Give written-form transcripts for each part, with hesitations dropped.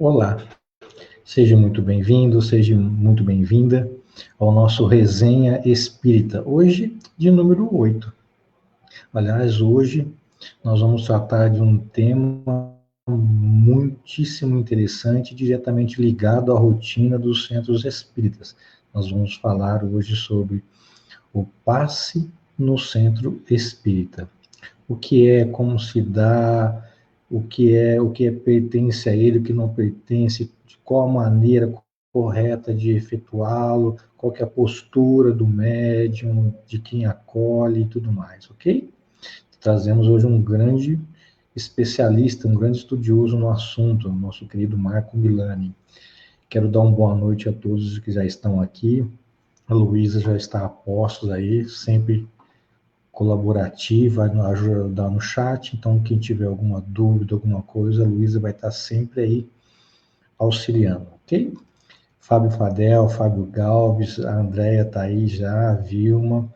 Olá, seja muito bem-vindo, seja muito bem-vinda ao nosso Resenha Espírita, hoje de número 8. Aliás, hoje nós vamos tratar de um tema muitíssimo interessante, diretamente ligado à rotina dos centros espíritas. Nós vamos falar hoje sobre o passe no centro espírita. O que é, como se dá, o que pertence a ele, o que não pertence, de qual a maneira correta de efetuá-lo, qual que é a postura do médium, de quem acolhe e tudo mais, ok? Trazemos hoje um grande especialista, um grande estudioso no assunto, o nosso querido Marco Milani. Quero dar uma boa noite a todos que já estão aqui. A Luísa já está a postos aí, sempre colaborativa, ajudar no chat, então quem tiver alguma dúvida, alguma coisa, a Luísa vai estar sempre aí auxiliando, ok? Fábio Fadel, Fábio Galves, a Andréia está aí já, a Vilma,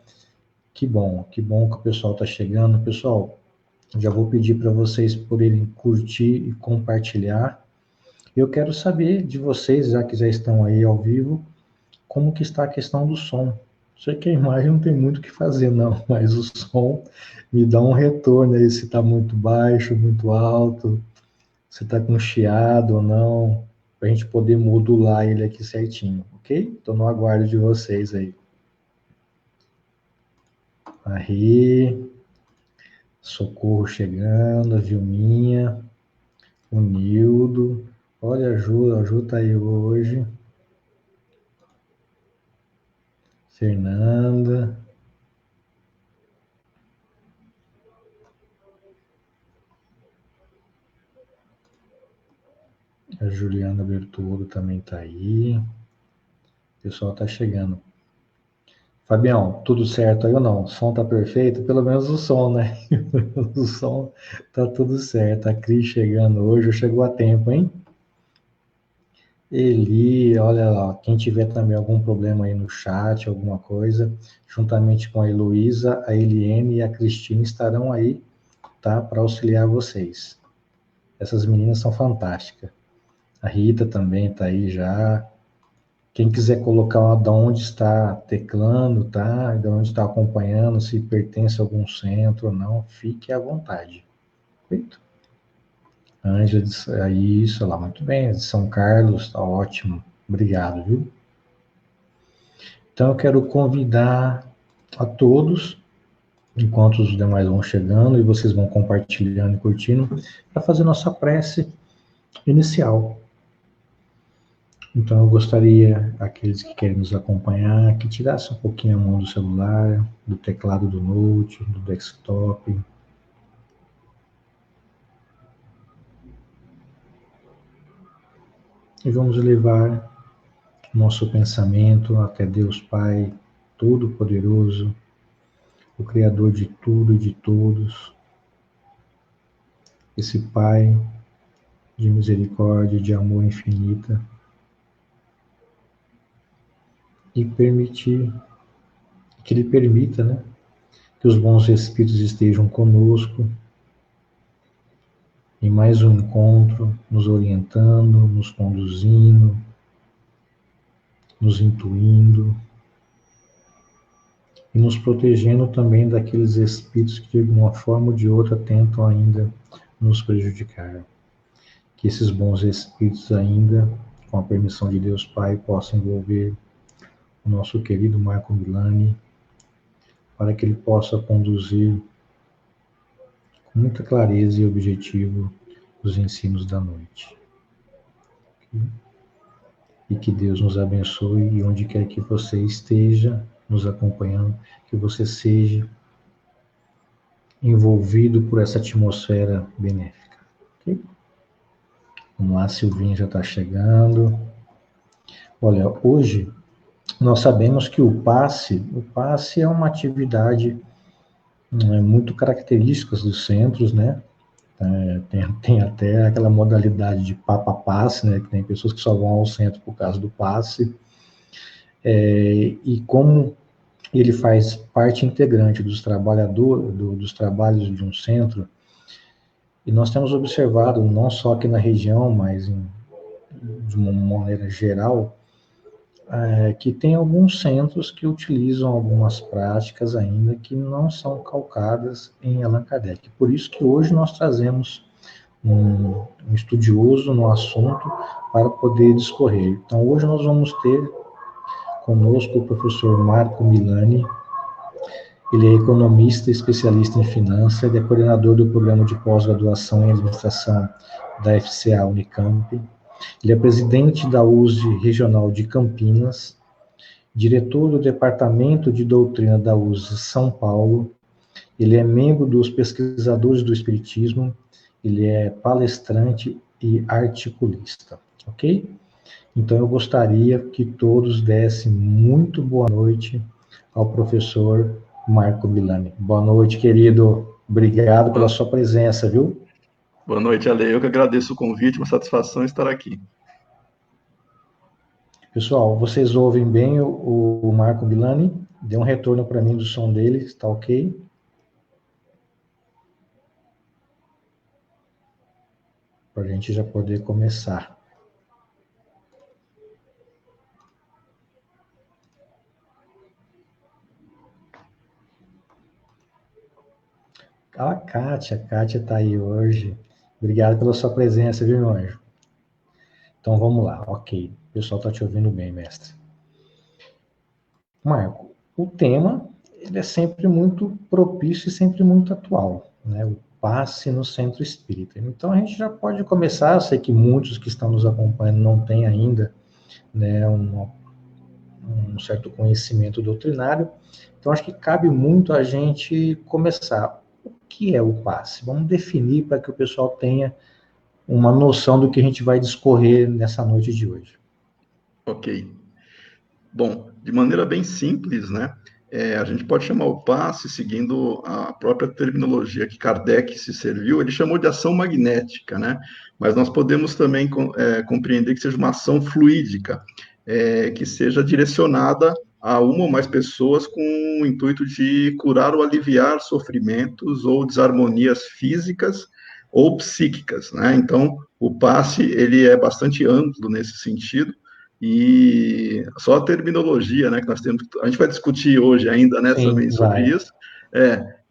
que bom que o pessoal está chegando. Pessoal, já vou pedir para vocês poderem curtir e compartilhar. Eu quero saber de vocês, já que já estão aí ao vivo, como que está a questão do som. Sei que a imagem não tem muito o que fazer, não, mas o som me dá um retorno aí, se está muito baixo, muito alto, se está com chiado ou não, para a gente poder modular ele aqui certinho, ok? Estou no aguardo de vocês aí. Aí, Socorro chegando, a Vilminha, o Nildo, olha a Ju tá aí hoje, Fernanda, a Juliana Bertolo também tá aí. O pessoal tá chegando. Fabião, tudo certo aí ou não? O som tá perfeito? Pelo menos o som, né? O som tá tudo certo. A Cris chegando hoje, chegou a tempo, hein? Eli, olha lá, quem tiver também algum problema aí no chat, alguma coisa, juntamente com a Heloísa, a Eliane e a Cristina estarão aí, tá? Para auxiliar vocês. Essas meninas são fantásticas. A Rita também tá aí já. Quem quiser colocar de onde está teclando, tá? De onde está acompanhando, se pertence a algum centro ou não, fique à vontade. Perfeito? Ângela, isso lá, muito bem. De São Carlos, tá ótimo. Obrigado, viu? Então eu quero convidar a todos, enquanto os demais vão chegando e vocês vão compartilhando e curtindo, para fazer nossa prece inicial. Então eu gostaria, aqueles que querem nos acompanhar, que tirassem um pouquinho a mão do celular, do teclado do note, do desktop. E vamos levar nosso pensamento até Deus Pai Todo-Poderoso, o Criador de tudo e de todos. Esse Pai de misericórdia, de amor infinita. E permitir, que Ele permita, né, que os bons espíritos estejam conosco em mais um encontro, nos orientando, nos conduzindo, nos intuindo e nos protegendo também daqueles espíritos que de uma forma ou de outra tentam ainda nos prejudicar. Que esses bons espíritos ainda, com a permissão de Deus Pai, possam envolver o nosso querido Marco Milani, para que ele possa conduzir com muita clareza e objetivo os ensinos da noite. E que Deus nos abençoe e onde quer que você esteja nos acompanhando, que você seja envolvido por essa atmosfera benéfica. Okay? Vamos lá, Silvinha já está chegando. Olha, hoje nós sabemos que o passe é uma atividade muito característica dos centros, né? Tem até aquela modalidade de papa-passe, né? Que tem pessoas que só vão ao centro por causa do passe. E como ele faz parte integrante dos trabalhos de um centro, e nós temos observado, não só aqui na região, mas em de uma maneira geral, que tem alguns centros que utilizam algumas práticas ainda que não são calcadas em Allan Kardec. Por isso que hoje nós trazemos um estudioso no assunto para poder discorrer. Então, hoje nós vamos ter conosco o professor Marco Milani. Ele é economista, especialista em finanças, ele é coordenador do programa de pós-graduação em administração da FCA Unicamp. Ele é presidente da USE Regional de Campinas, diretor do Departamento de Doutrina da USE São Paulo. Ele é membro dos Pesquisadores do Espiritismo, ele é palestrante e articulista, ok? Então, eu gostaria que todos dessem muito boa noite ao professor Marco Milani. Boa noite, querido. Obrigado pela sua presença, viu? Boa noite, Ale. Eu que agradeço o convite, uma satisfação estar aqui. Pessoal, vocês ouvem bem o Marco Milani? Dê um retorno para mim do som dele, está ok? Para a gente já poder começar. A Kátia está aí hoje. Obrigado pela sua presença, viu, meu anjo? Então vamos lá, ok. O pessoal está te ouvindo bem, mestre. Marco, o tema ele é sempre muito propício e sempre muito atual, né? O passe no centro espírita. Então a gente já pode começar, eu sei que muitos que estão nos acompanhando não têm ainda, né, um certo conhecimento doutrinário, então acho que cabe muito a gente começar. O que é o passe? Vamos definir para que o pessoal tenha uma noção do que a gente vai discorrer nessa noite de hoje. Ok. Bom, de maneira bem simples, né? A gente pode chamar o passe, seguindo a própria terminologia que Kardec se serviu, ele chamou de ação magnética, né? Mas nós podemos também compreender que seja uma ação fluídica, que seja direcionada a uma ou mais pessoas com o intuito de curar ou aliviar sofrimentos ou desarmonias físicas ou psíquicas, né? Então, o passe, ele é bastante amplo nesse sentido, e só a terminologia, né, que nós temos, a gente vai discutir hoje ainda, né, Sim, também sobre isso,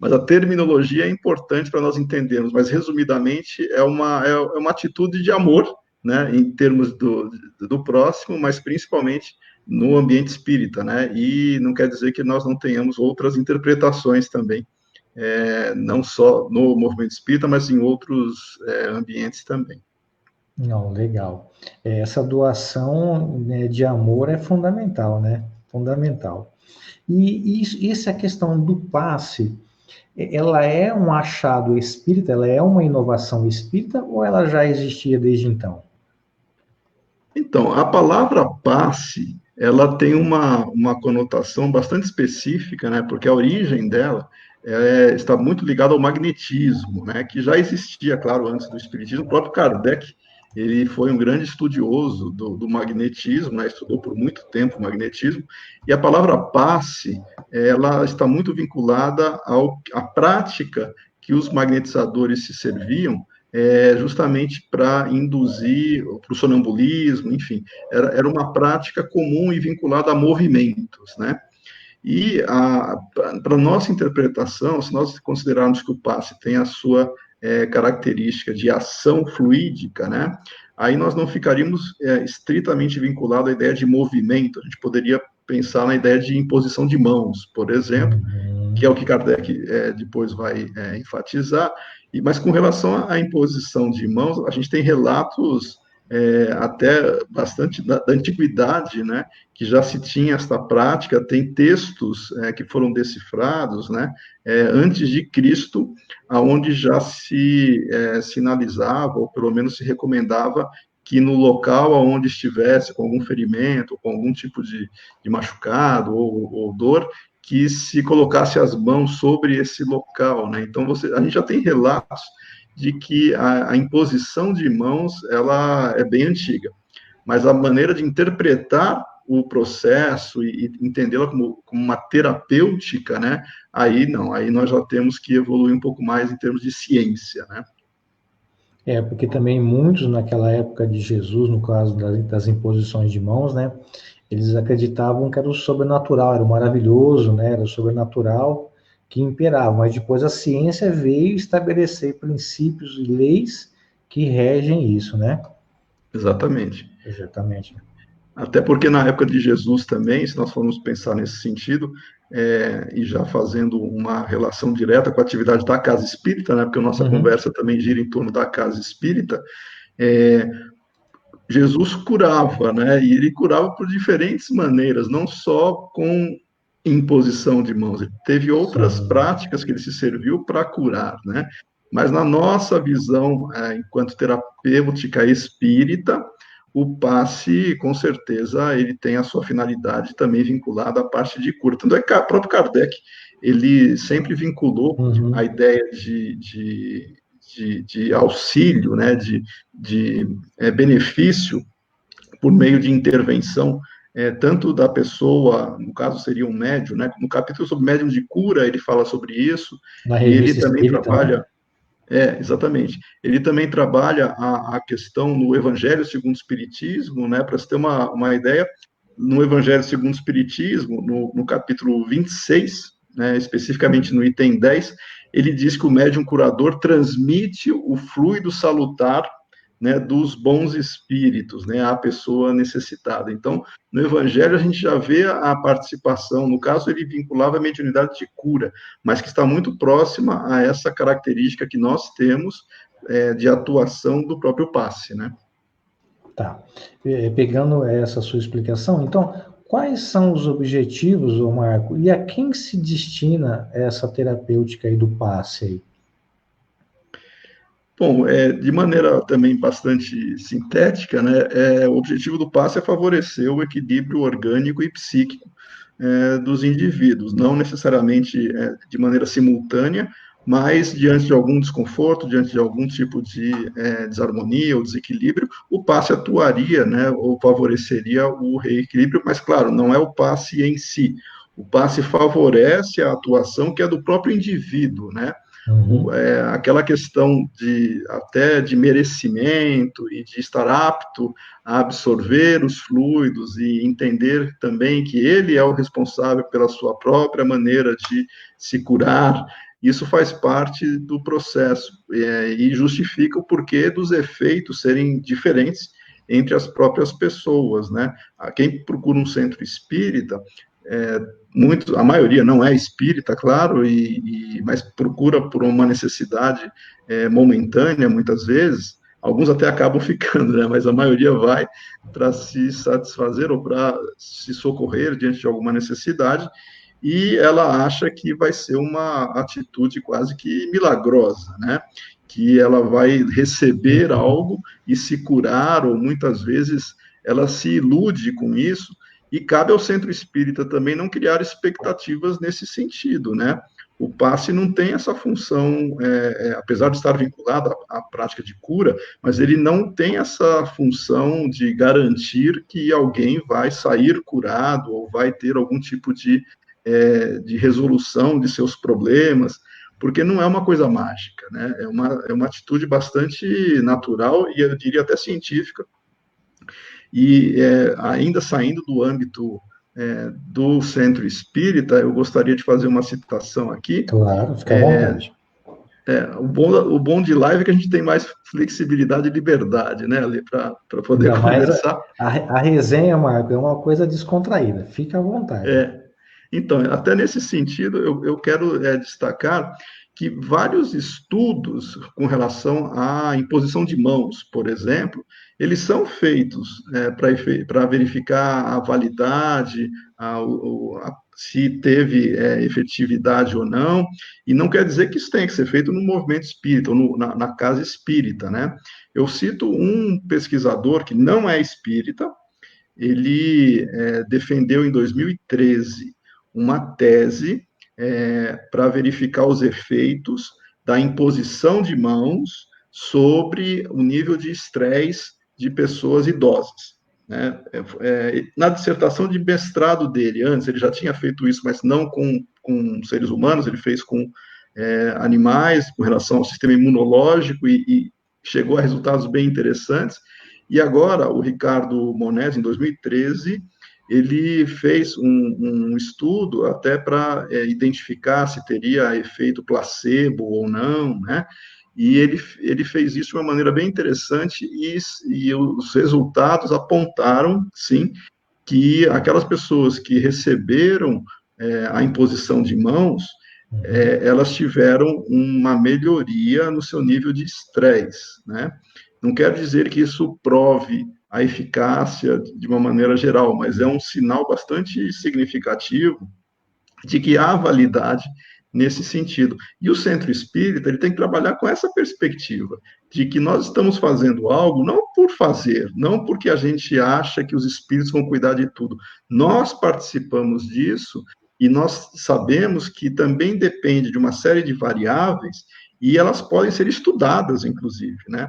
mas a terminologia é importante para nós entendermos, mas resumidamente é uma atitude de amor, né, em termos do próximo, mas principalmente no ambiente espírita, né, e não quer dizer que nós não tenhamos outras interpretações também, não só no movimento espírita, mas em outros ambientes também. Não, legal. Essa doação, né, de amor é fundamental, né? Fundamental. E essa questão do passe, ela é um achado espírita, ela é uma inovação espírita ou ela já existia desde então? Então, a palavra passe, ela tem uma conotação bastante específica, né? Porque a origem dela está muito ligada ao magnetismo, né? Que já existia, claro, antes do espiritismo. O próprio Kardec, ele foi um grande estudioso do magnetismo, né? Estudou por muito tempo o magnetismo. E a palavra passe, ela está muito vinculada à prática que os magnetizadores se serviam, justamente para induzir para o sonambulismo, enfim, era uma prática comum e vinculada a movimentos, né? E para nossa interpretação, se nós considerarmos que o passe tem a sua característica de ação fluídica, né? Aí nós não ficaríamos estritamente vinculados à ideia de movimento, a gente poderia pensar na ideia de imposição de mãos, por exemplo, que é o que Kardec depois vai enfatizar, mas com relação à imposição de mãos, a gente tem relatos até bastante da antiguidade, né, que já se tinha esta prática, tem textos que foram decifrados, né, antes de Cristo, aonde já se sinalizava, ou pelo menos se recomendava, que no local onde estivesse com algum ferimento, com algum tipo de machucado ou dor, que se colocasse as mãos sobre esse local, né? Então, a gente já tem relatos de que a imposição de mãos, ela é bem antiga, mas a maneira de interpretar o processo e entendê-la como uma terapêutica, né? Aí não, aí nós já temos que evoluir um pouco mais em termos de ciência, né? Porque também muitos naquela época de Jesus, no caso das imposições de mãos, né, eles acreditavam que era o sobrenatural, era o maravilhoso, né, era o sobrenatural que imperava, mas depois a ciência veio estabelecer princípios e leis que regem isso, né? Exatamente. Exatamente. Até porque na época de Jesus também, se nós formos pensar nesse sentido, e já fazendo uma relação direta com a atividade da casa espírita, né, porque a nossa Uhum. conversa também gira em torno da casa espírita, é, Jesus curava, né, e ele curava por diferentes maneiras, não só com imposição de mãos, ele teve outras Sim. práticas que ele se serviu para curar, né, mas na nossa visão, enquanto terapêutica espírita, o passe, com certeza, ele tem a sua finalidade também vinculada à parte de cura. Tanto é que o próprio Kardec, ele sempre vinculou a Uhum. ideia de auxílio, né, de benefício por meio de intervenção, tanto da pessoa, no caso seria um médium, né, no capítulo sobre médium de cura, ele fala sobre isso, Na e ele revista também Espírita, né? trabalha exatamente. Ele também trabalha a questão no Evangelho segundo o Espiritismo, né, para você ter uma ideia, no Evangelho segundo o Espiritismo, no capítulo 26, né, especificamente no item 10, ele diz que o médium curador transmite o fluido salutar, né, dos bons espíritos, né, à pessoa necessitada. Então, no Evangelho a gente já vê a participação, no caso ele vinculava a mediunidade de cura, mas que está muito próxima a essa característica que nós temos de atuação do próprio passe, né? Tá. Pegando essa sua explicação, então, quais são os objetivos, ô Marco, e a quem se destina essa terapêutica aí do passe aí? Bom, de maneira também bastante sintética, né, o objetivo do passe é favorecer o equilíbrio orgânico e psíquico dos indivíduos, não necessariamente de maneira simultânea, mas diante de algum desconforto, diante de algum tipo de desarmonia ou desequilíbrio, o passe atuaria, né, ou favoreceria o reequilíbrio, mas claro, não é o passe em si. O passe favorece a atuação que é do próprio indivíduo, né? Uhum. Aquela questão até de merecimento e de estar apto a absorver os fluidos e entender também que ele é o responsável pela sua própria maneira de se curar, isso faz parte do processo e justifica o porquê dos efeitos serem diferentes entre as próprias pessoas, né? Quem procura um centro espírita é, a maioria não é espírita, claro, mas procura por uma necessidade momentânea, muitas vezes. Alguns até acabam ficando, né? Mas a maioria vai para se satisfazer ou para se socorrer diante de alguma necessidade, e ela acha que vai ser uma atitude quase que milagrosa, né? Que ela vai receber Uhum. algo e se curar, ou muitas vezes ela se ilude com isso, e cabe ao centro espírita também não criar expectativas nesse sentido, né? O passe não tem essa função, apesar de estar vinculado à prática de cura, mas ele não tem essa função de garantir que alguém vai sair curado ou vai ter algum tipo de resolução de seus problemas, porque não é uma coisa mágica, né? É uma atitude bastante natural e eu diria até científica, e ainda saindo do âmbito do centro espírita, eu gostaria de fazer uma citação aqui. Claro, fica à vontade. O bom de live é que a gente tem mais flexibilidade e liberdade, né, Ali, para poder Ainda mais conversar. a resenha, Marco, é uma coisa descontraída. Fica à vontade. É, então, até nesse sentido, eu quero destacar que vários estudos com relação à imposição de mãos, por exemplo, eles são feitos para verificar a validade, se teve efetividade ou não, e não quer dizer que isso tenha que ser feito no movimento espírita, ou na casa espírita, né? Eu cito um pesquisador que não é espírita, ele defendeu em 2013 uma tese para verificar os efeitos da imposição de mãos sobre o nível de estresse de pessoas idosas. Né? Na dissertação de mestrado dele, antes, ele já tinha feito isso, mas não com seres humanos, ele fez com animais, com relação ao sistema imunológico chegou a resultados bem interessantes. E agora, o Ricardo Monesi, em 2013, ele fez um estudo até para identificar se teria efeito placebo ou não, né? E ele fez isso de uma maneira bem interessante e os resultados apontaram, sim, que aquelas pessoas que receberam a imposição de mãos, elas tiveram uma melhoria no seu nível de estresse, né? Não quer dizer que isso prove a eficácia de uma maneira geral, mas é um sinal bastante significativo de que há validade nesse sentido. E o centro espírita, ele tem que trabalhar com essa perspectiva, de que nós estamos fazendo algo não por fazer, não porque a gente acha que os espíritos vão cuidar de tudo. Nós participamos disso e nós sabemos que também depende de uma série de variáveis e elas podem ser estudadas, inclusive, né?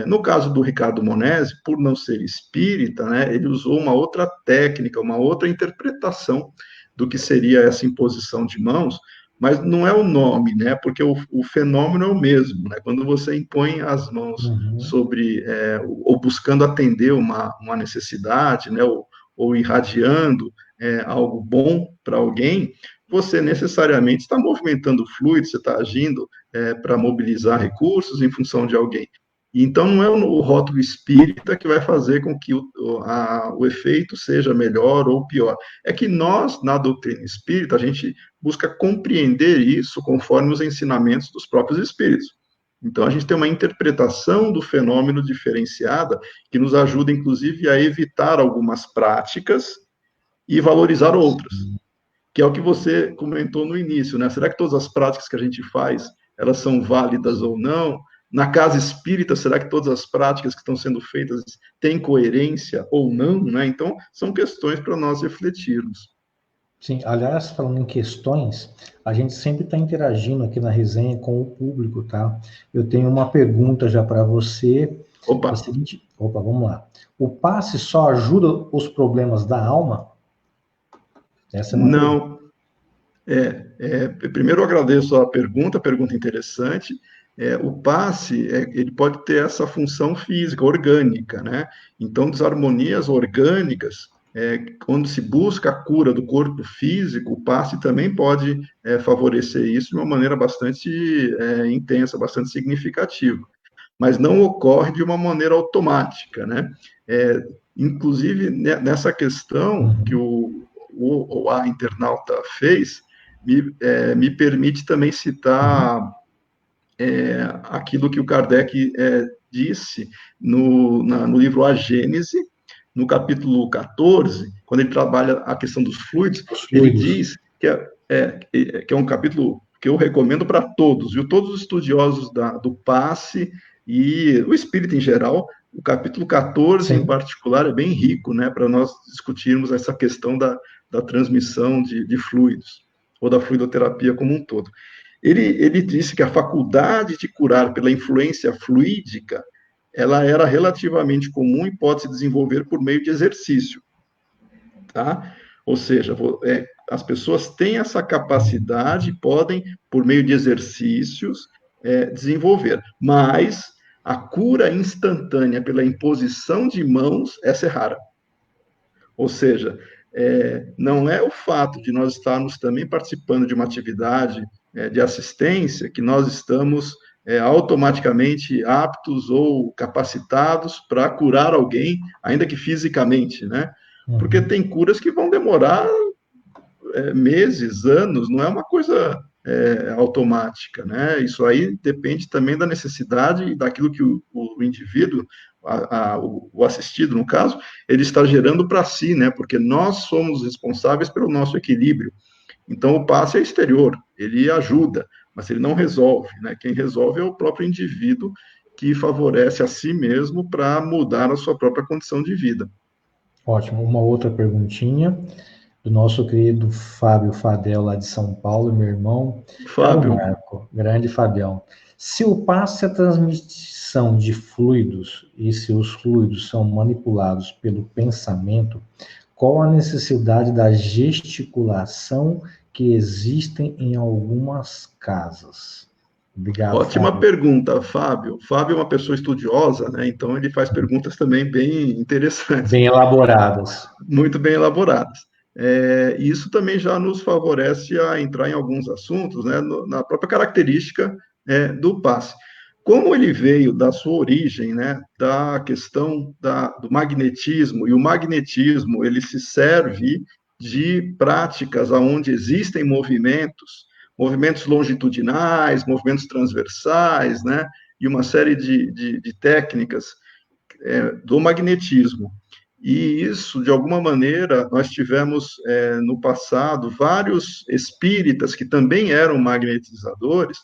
No caso do Ricardo Monesi, por não ser espírita, né, ele usou uma outra técnica, uma outra interpretação do que seria essa imposição de mãos, mas não é o nome, né? Porque o fenômeno é o mesmo, né? Quando você impõe as mãos sobre, ou buscando atender uma necessidade, né? Ou irradiando algo bom para alguém, você necessariamente está movimentando fluido, você está agindo para mobilizar recursos em função de alguém. Então, não é o rótulo espírita que vai fazer com que o efeito seja melhor ou pior. É que nós, na doutrina espírita, a gente busca compreender isso conforme os ensinamentos dos próprios espíritos. Então, a gente tem uma interpretação do fenômeno diferenciada que nos ajuda, inclusive, a evitar algumas práticas e valorizar outras, que é o que você comentou no início, né? Será que todas as práticas que a gente faz, elas são válidas ou não? Na casa espírita, será que todas as práticas que estão sendo feitas têm coerência ou não, né? Então, são questões para nós refletirmos. Sim, aliás, falando em questões, a gente sempre está interagindo aqui na resenha com o público, tá? Eu tenho uma pergunta já para você. Opa! É a seguinte, vamos lá. O passe só ajuda os problemas da alma? Essa é uma pergunta. Não. Primeiro eu agradeço a pergunta interessante. O passe, ele pode ter essa função física, orgânica, né? Então, desarmonias orgânicas, quando se busca a cura do corpo físico, o passe também pode favorecer isso de uma maneira bastante intensa, bastante significativa. Mas não ocorre de uma maneira automática, né? Inclusive, nessa questão que a internauta fez, me permite também citar aquilo que o Kardec disse no livro A Gênese, no capítulo 14, quando ele trabalha a questão dos fluidos, ele diz que é um capítulo que eu recomendo para todos, viu? Todos os estudiosos do passe e o espírito em geral. O capítulo 14, Sim. Em particular, é bem rico, né, para nós discutirmos essa questão da transmissão de fluidos, ou da fluidoterapia como um todo. Ele disse que a faculdade de curar pela influência fluídica, ela era relativamente comum e pode se desenvolver por meio de exercício, tá? Ou seja, as pessoas têm essa capacidade, podem, por meio de exercícios, desenvolver, mas a cura instantânea pela imposição de mãos, essa é rara. Ou seja, não é o fato de nós estarmos também participando de uma atividade de assistência que nós estamos automaticamente aptos ou capacitados para curar alguém, ainda que fisicamente, né? Porque tem curas que vão demorar meses, anos, não é uma coisa automática, né? Isso aí depende também da necessidade e daquilo que o indivíduo, o assistido, no caso, ele está gerando para si, né? Porque nós somos responsáveis pelo nosso equilíbrio. Então, o passe é exterior, ele ajuda, mas ele não resolve, né? Quem resolve é o próprio indivíduo que favorece a si mesmo para mudar a sua própria condição de vida. Ótimo. Uma outra perguntinha do nosso querido Fábio Fadel, lá de São Paulo, meu irmão. Fábio. Marco, grande Fabião. Se o passe é a transmissão de fluidos e se os fluidos são manipulados pelo pensamento, qual a necessidade da gesticulação que existem em algumas casas? Obrigado, Ótima Fábio. pergunta, Fábio. Fábio é uma pessoa estudiosa, né? Então ele faz perguntas também bem interessantes, Bem elaboradas. muito bem elaboradas. E isso também já nos favorece a entrar em alguns assuntos, né, na própria característica do passe. Como ele veio da sua origem, né, da questão do magnetismo, e o magnetismo ele se serve de práticas onde existem movimentos longitudinais, movimentos transversais, né, e uma série de técnicas do magnetismo. E isso, de alguma maneira, nós tivemos no passado vários espíritas que também eram magnetizadores.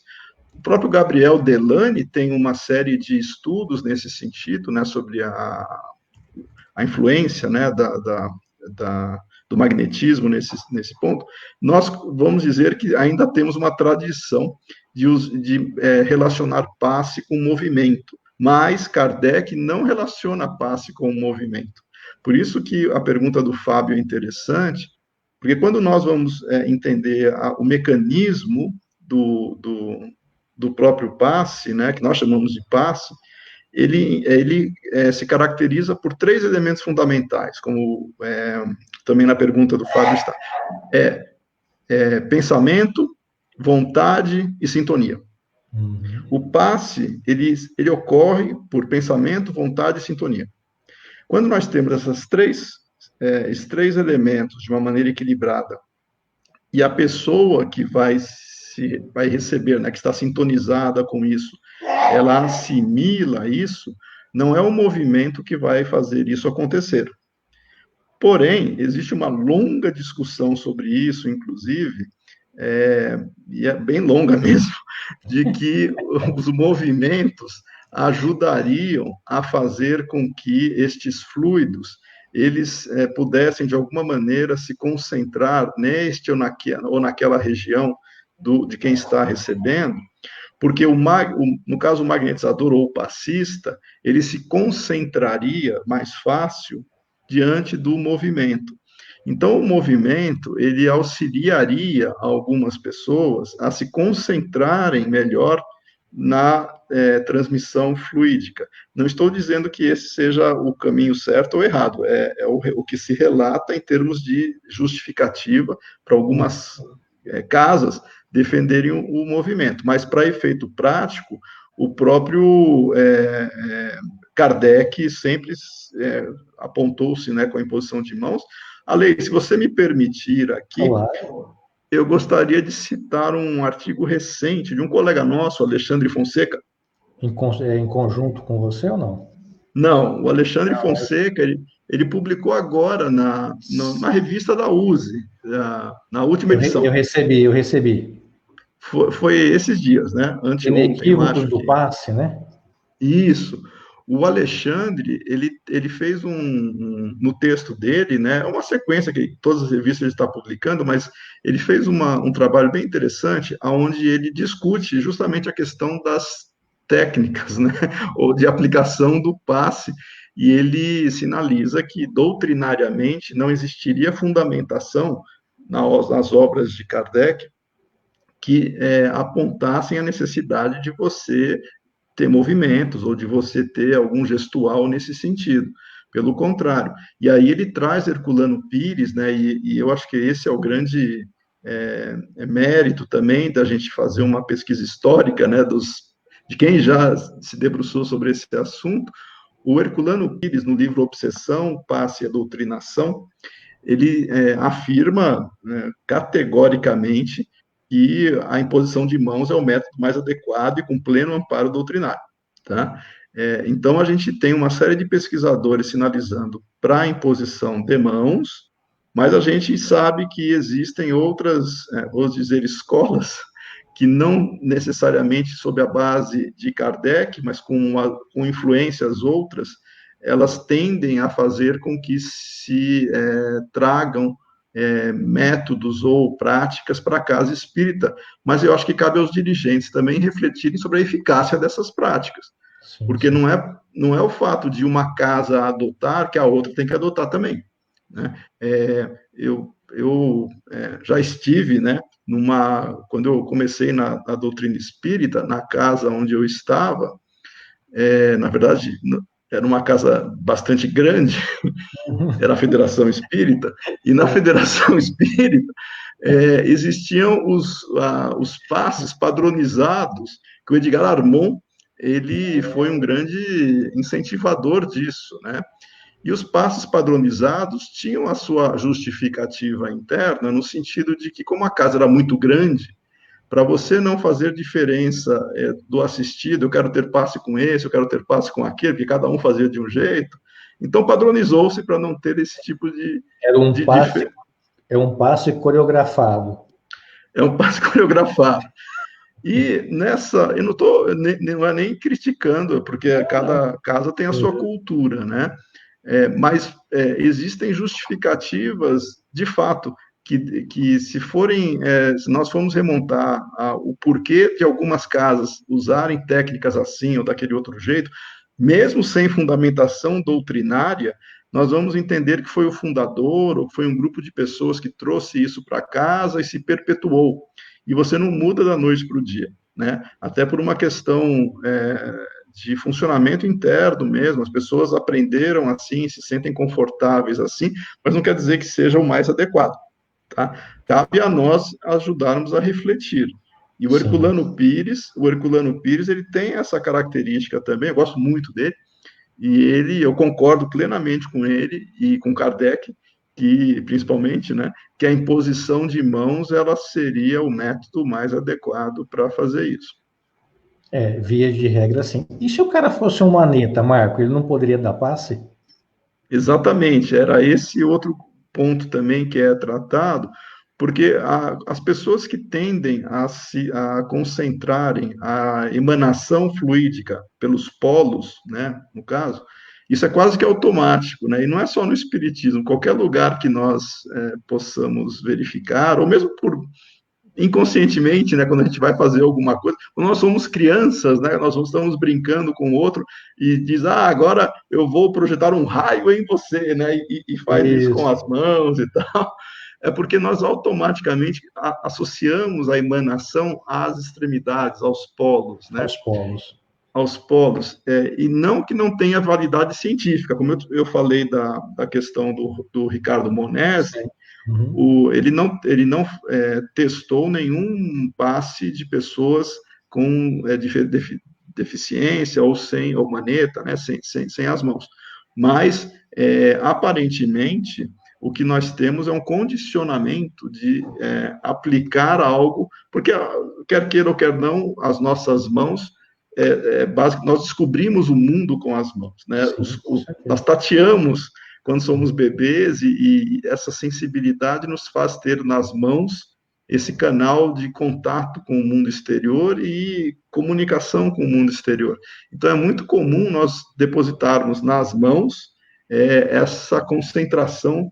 O próprio Gabriel Delany tem uma série de estudos nesse sentido, né, sobre a influência, né, do magnetismo nesse ponto. Nós vamos dizer que ainda temos uma tradição de relacionar passe com movimento, mas Kardec não relaciona passe com movimento. Por isso que a pergunta do Fábio é interessante, porque quando nós vamos entender o mecanismo do próprio passe, né, que nós chamamos de passe, ele se caracteriza por três elementos fundamentais, como também na pergunta do Fábio está. Pensamento, vontade e sintonia. Uhum. O passe, ele ocorre por pensamento, vontade e sintonia. Quando nós temos esses três elementos de uma maneira equilibrada, e a pessoa que vai receber, né, que está sintonizada com isso, ela assimila isso, não é o movimento que vai fazer isso acontecer. Porém, existe uma longa discussão sobre isso, inclusive, e é bem longa mesmo, de que os movimentos ajudariam a fazer com que estes fluidos eles pudessem, de alguma maneira, se concentrar neste ou naquela região de quem está recebendo, porque no caso o magnetizador ou o passista, ele se concentraria mais fácil diante do movimento. Então, o movimento, ele auxiliaria algumas pessoas a se concentrarem melhor na transmissão fluídica. Não estou dizendo que esse seja o caminho certo ou errado, o que se relata em termos de justificativa para algumas casas defenderem o movimento, mas para efeito prático, o próprio Kardec sempre apontou-se, né, com a imposição de mãos. Ale, se você me permitir aqui, Olá. eu gostaria de citar um artigo recente de um colega nosso, Alexandre Fonseca. Em conjunto com você ou não? Não, o Alexandre Fonseca, ele publicou agora na revista da USE, na última edição. Eu recebi. Foi esses dias, né? Anteontem, eu Inequívocos acho do que. passe, né? Isso. O Alexandre, ele fez no texto dele, né, uma sequência que todas as revistas ele está publicando, mas ele fez um trabalho bem interessante, onde ele discute justamente a questão das técnicas, né, ou de aplicação do passe, e ele sinaliza que, doutrinariamente, não existiria fundamentação nas obras de Kardec que apontassem a necessidade de você ter movimentos ou de você ter algum gestual nesse sentido. Pelo contrário. E aí ele traz Herculano Pires, né? E eu acho que esse é o grande mérito também da gente fazer uma pesquisa histórica, né? De quem já se debruçou sobre esse assunto. O Herculano Pires, no livro Obsessão, Passe e a Doutrinação, ele afirma, né, categoricamente que a imposição de mãos é o método mais adequado e com pleno amparo doutrinário. Tá? Então, a gente tem uma série de pesquisadores sinalizando para a imposição de mãos, mas a gente sabe que existem outras, vou dizer, escolas que não necessariamente sob a base de Kardec, mas com influências outras, elas tendem a fazer com que se tragam métodos ou práticas para a casa espírita, mas eu acho que cabe aos dirigentes também refletirem sobre a eficácia dessas práticas, porque Sim. Não é o fato de uma casa adotar que a outra tem que adotar também. Né? Eu já estive, né, quando eu comecei na doutrina espírita, na casa onde eu estava, na verdade, era uma casa bastante grande, era a Federação Espírita, e na Federação Espírita existiam os passes padronizados, que o Edgar Armon, ele foi um grande incentivador disso, né? E os passes padronizados tinham a sua justificativa interna, no sentido de que, como a casa era muito grande, para você não fazer diferença do assistido, eu quero ter passe com esse, eu quero ter passe com aquele, porque cada um fazia de um jeito, então padronizou-se para não ter esse tipo de... Era um passe, é um passe coreografado. É um passe coreografado. E nessa, eu não é nem criticando, porque cada casa tem a sua cultura, né? Mas existem justificativas, de fato, que se nós formos remontar o porquê de algumas casas usarem técnicas assim ou daquele outro jeito, mesmo sem fundamentação doutrinária, nós vamos entender que foi o fundador ou foi um grupo de pessoas que trouxe isso para casa e se perpetuou. E você não muda da noite para o dia, né? Até por uma questão de funcionamento interno mesmo, as pessoas aprenderam assim, se sentem confortáveis assim, mas não quer dizer que seja o mais adequado, tá? Cabe a nós ajudarmos a refletir. E o Herculano Pires, ele tem essa característica também, eu gosto muito dele, e eu concordo plenamente com ele e com Kardec, que principalmente, né, que a imposição de mãos ela seria o método mais adequado para fazer isso. Via de regra, sim. E se o cara fosse um maneta, Marco, ele não poderia dar passe? Exatamente, era esse outro ponto também que é tratado, porque as pessoas que tendem a concentrarem a emanação fluídica pelos polos, né, no caso, isso é quase que automático, né? E não é só no espiritismo, qualquer lugar que nós possamos verificar, ou mesmo por inconscientemente, né, quando a gente vai fazer alguma coisa, quando nós somos crianças, né, nós estamos brincando com o outro e diz, agora eu vou projetar um raio em você, né, e faz isso com as mãos e tal, é porque nós automaticamente associamos a emanação às extremidades, aos polos, né? Aos polos, e não que não tenha validade científica, como eu falei da questão do Ricardo Monesi, ele não testou nenhum passe de pessoas com deficiência ou maneta, né, sem as mãos. Mas, aparentemente, o que nós temos é um condicionamento de aplicar algo, porque, quer queira ou quer não, as nossas mãos, nós descobrimos o mundo com as mãos, né? Nós tateamos quando somos bebês, e essa sensibilidade nos faz ter nas mãos esse canal de contato com o mundo exterior e comunicação com o mundo exterior. Então, é muito comum nós depositarmos nas mãos essa concentração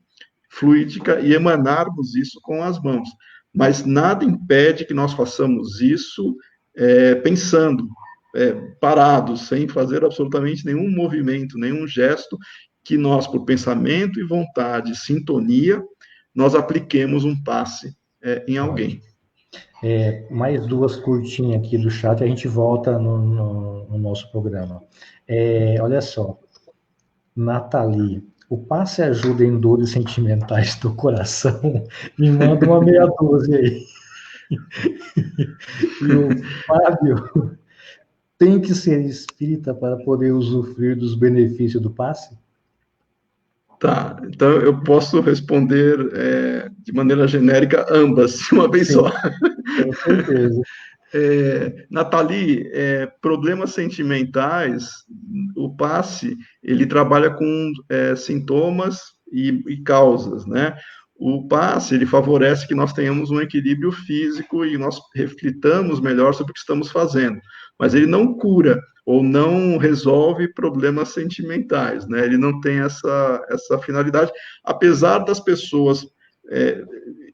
fluídica e emanarmos isso com as mãos. Mas nada impede que nós façamos isso pensando, parados, sem fazer absolutamente nenhum movimento, nenhum gesto, que nós, por pensamento e vontade, sintonia, nós apliquemos um passe em alguém. Mais duas curtinhas aqui do chat, a gente volta no nosso programa. Olha só, Nathalie, o passe ajuda em dores sentimentais do coração? Me manda uma meia dúzia aí. E o Fábio, tem que ser espírita para poder usufruir dos benefícios do passe? Tá, então eu posso responder de maneira genérica ambas, de uma vez só. Com certeza. Nathalie, problemas sentimentais, o passe, ele trabalha com sintomas e causas, né? O passe, ele favorece que nós tenhamos um equilíbrio físico e nós reflitamos melhor sobre o que estamos fazendo, mas ele não cura ou não resolve problemas sentimentais, né? Ele não tem essa finalidade, apesar das pessoas,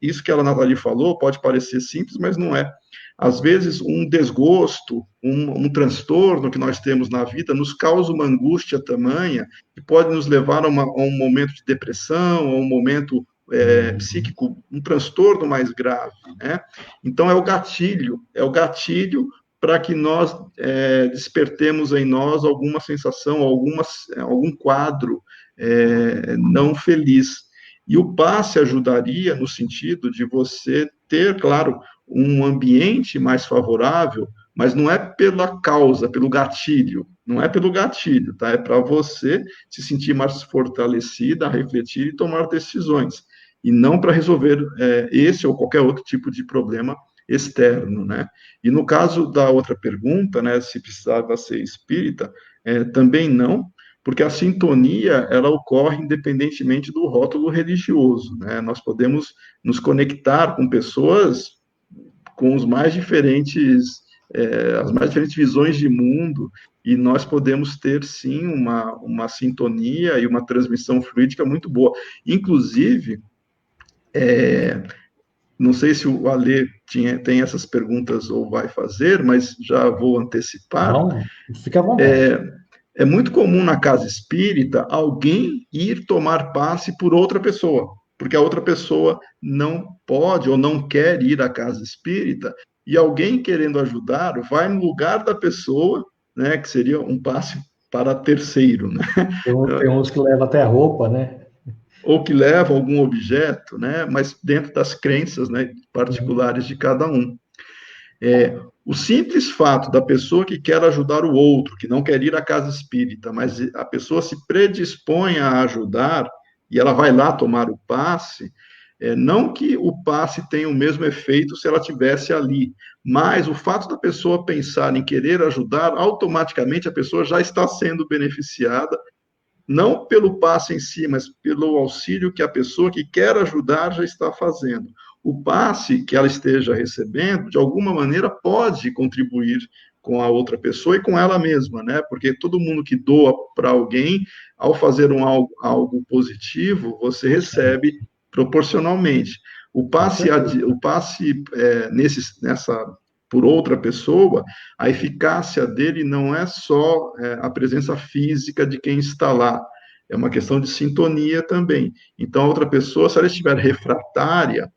isso que a Nathalie falou pode parecer simples, mas não é. Às vezes, um desgosto, um transtorno que nós temos na vida nos causa uma angústia tamanha que pode nos levar a um momento de depressão, a um momento psíquico, um transtorno mais grave, né? Então é o gatilho para que nós despertemos em nós alguma sensação, algum quadro não feliz. E o passe ajudaria no sentido de você ter, claro, um ambiente mais favorável, mas não é pela causa, pelo gatilho, não é pelo gatilho, tá? É para você se sentir mais fortalecida, refletir e tomar decisões, e não para resolver esse ou qualquer outro tipo de problema externo, né? E no caso da outra pergunta, né, se precisava ser espírita, também não, porque a sintonia, ela ocorre independentemente do rótulo religioso, né? Nós podemos nos conectar com pessoas com os mais diferentes, as mais diferentes visões de mundo, e nós podemos ter, sim, uma sintonia e uma transmissão fluídica muito boa. Inclusive, não sei se o Alê tem essas perguntas ou vai fazer, mas já vou antecipar. Não, fica à vontade. É muito comum na casa espírita alguém ir tomar passe por outra pessoa, porque a outra pessoa não pode ou não quer ir à casa espírita, e alguém querendo ajudar vai no lugar da pessoa, né, que seria um passe para terceiro, né? Tem uns que levam até roupa, né? Ou que leva algum objeto, né, mas dentro das crenças, né, particulares de cada um. O simples fato da pessoa que quer ajudar o outro, que não quer ir à casa espírita, mas a pessoa se predispõe a ajudar e ela vai lá tomar o passe, não que o passe tenha o mesmo efeito se ela tivesse ali, mas o fato da pessoa pensar em querer ajudar, automaticamente a pessoa já está sendo beneficiada, não pelo passe em si, mas pelo auxílio que a pessoa que quer ajudar já está fazendo. O passe que ela esteja recebendo, de alguma maneira, pode contribuir com a outra pessoa e com ela mesma, né? Porque todo mundo que doa para alguém, ao fazer algo positivo, você recebe proporcionalmente. O passe nessa por outra pessoa, a eficácia dele não é só a presença física de quem está lá, é uma questão de sintonia também. Então, a outra pessoa, se ela estiver refratária,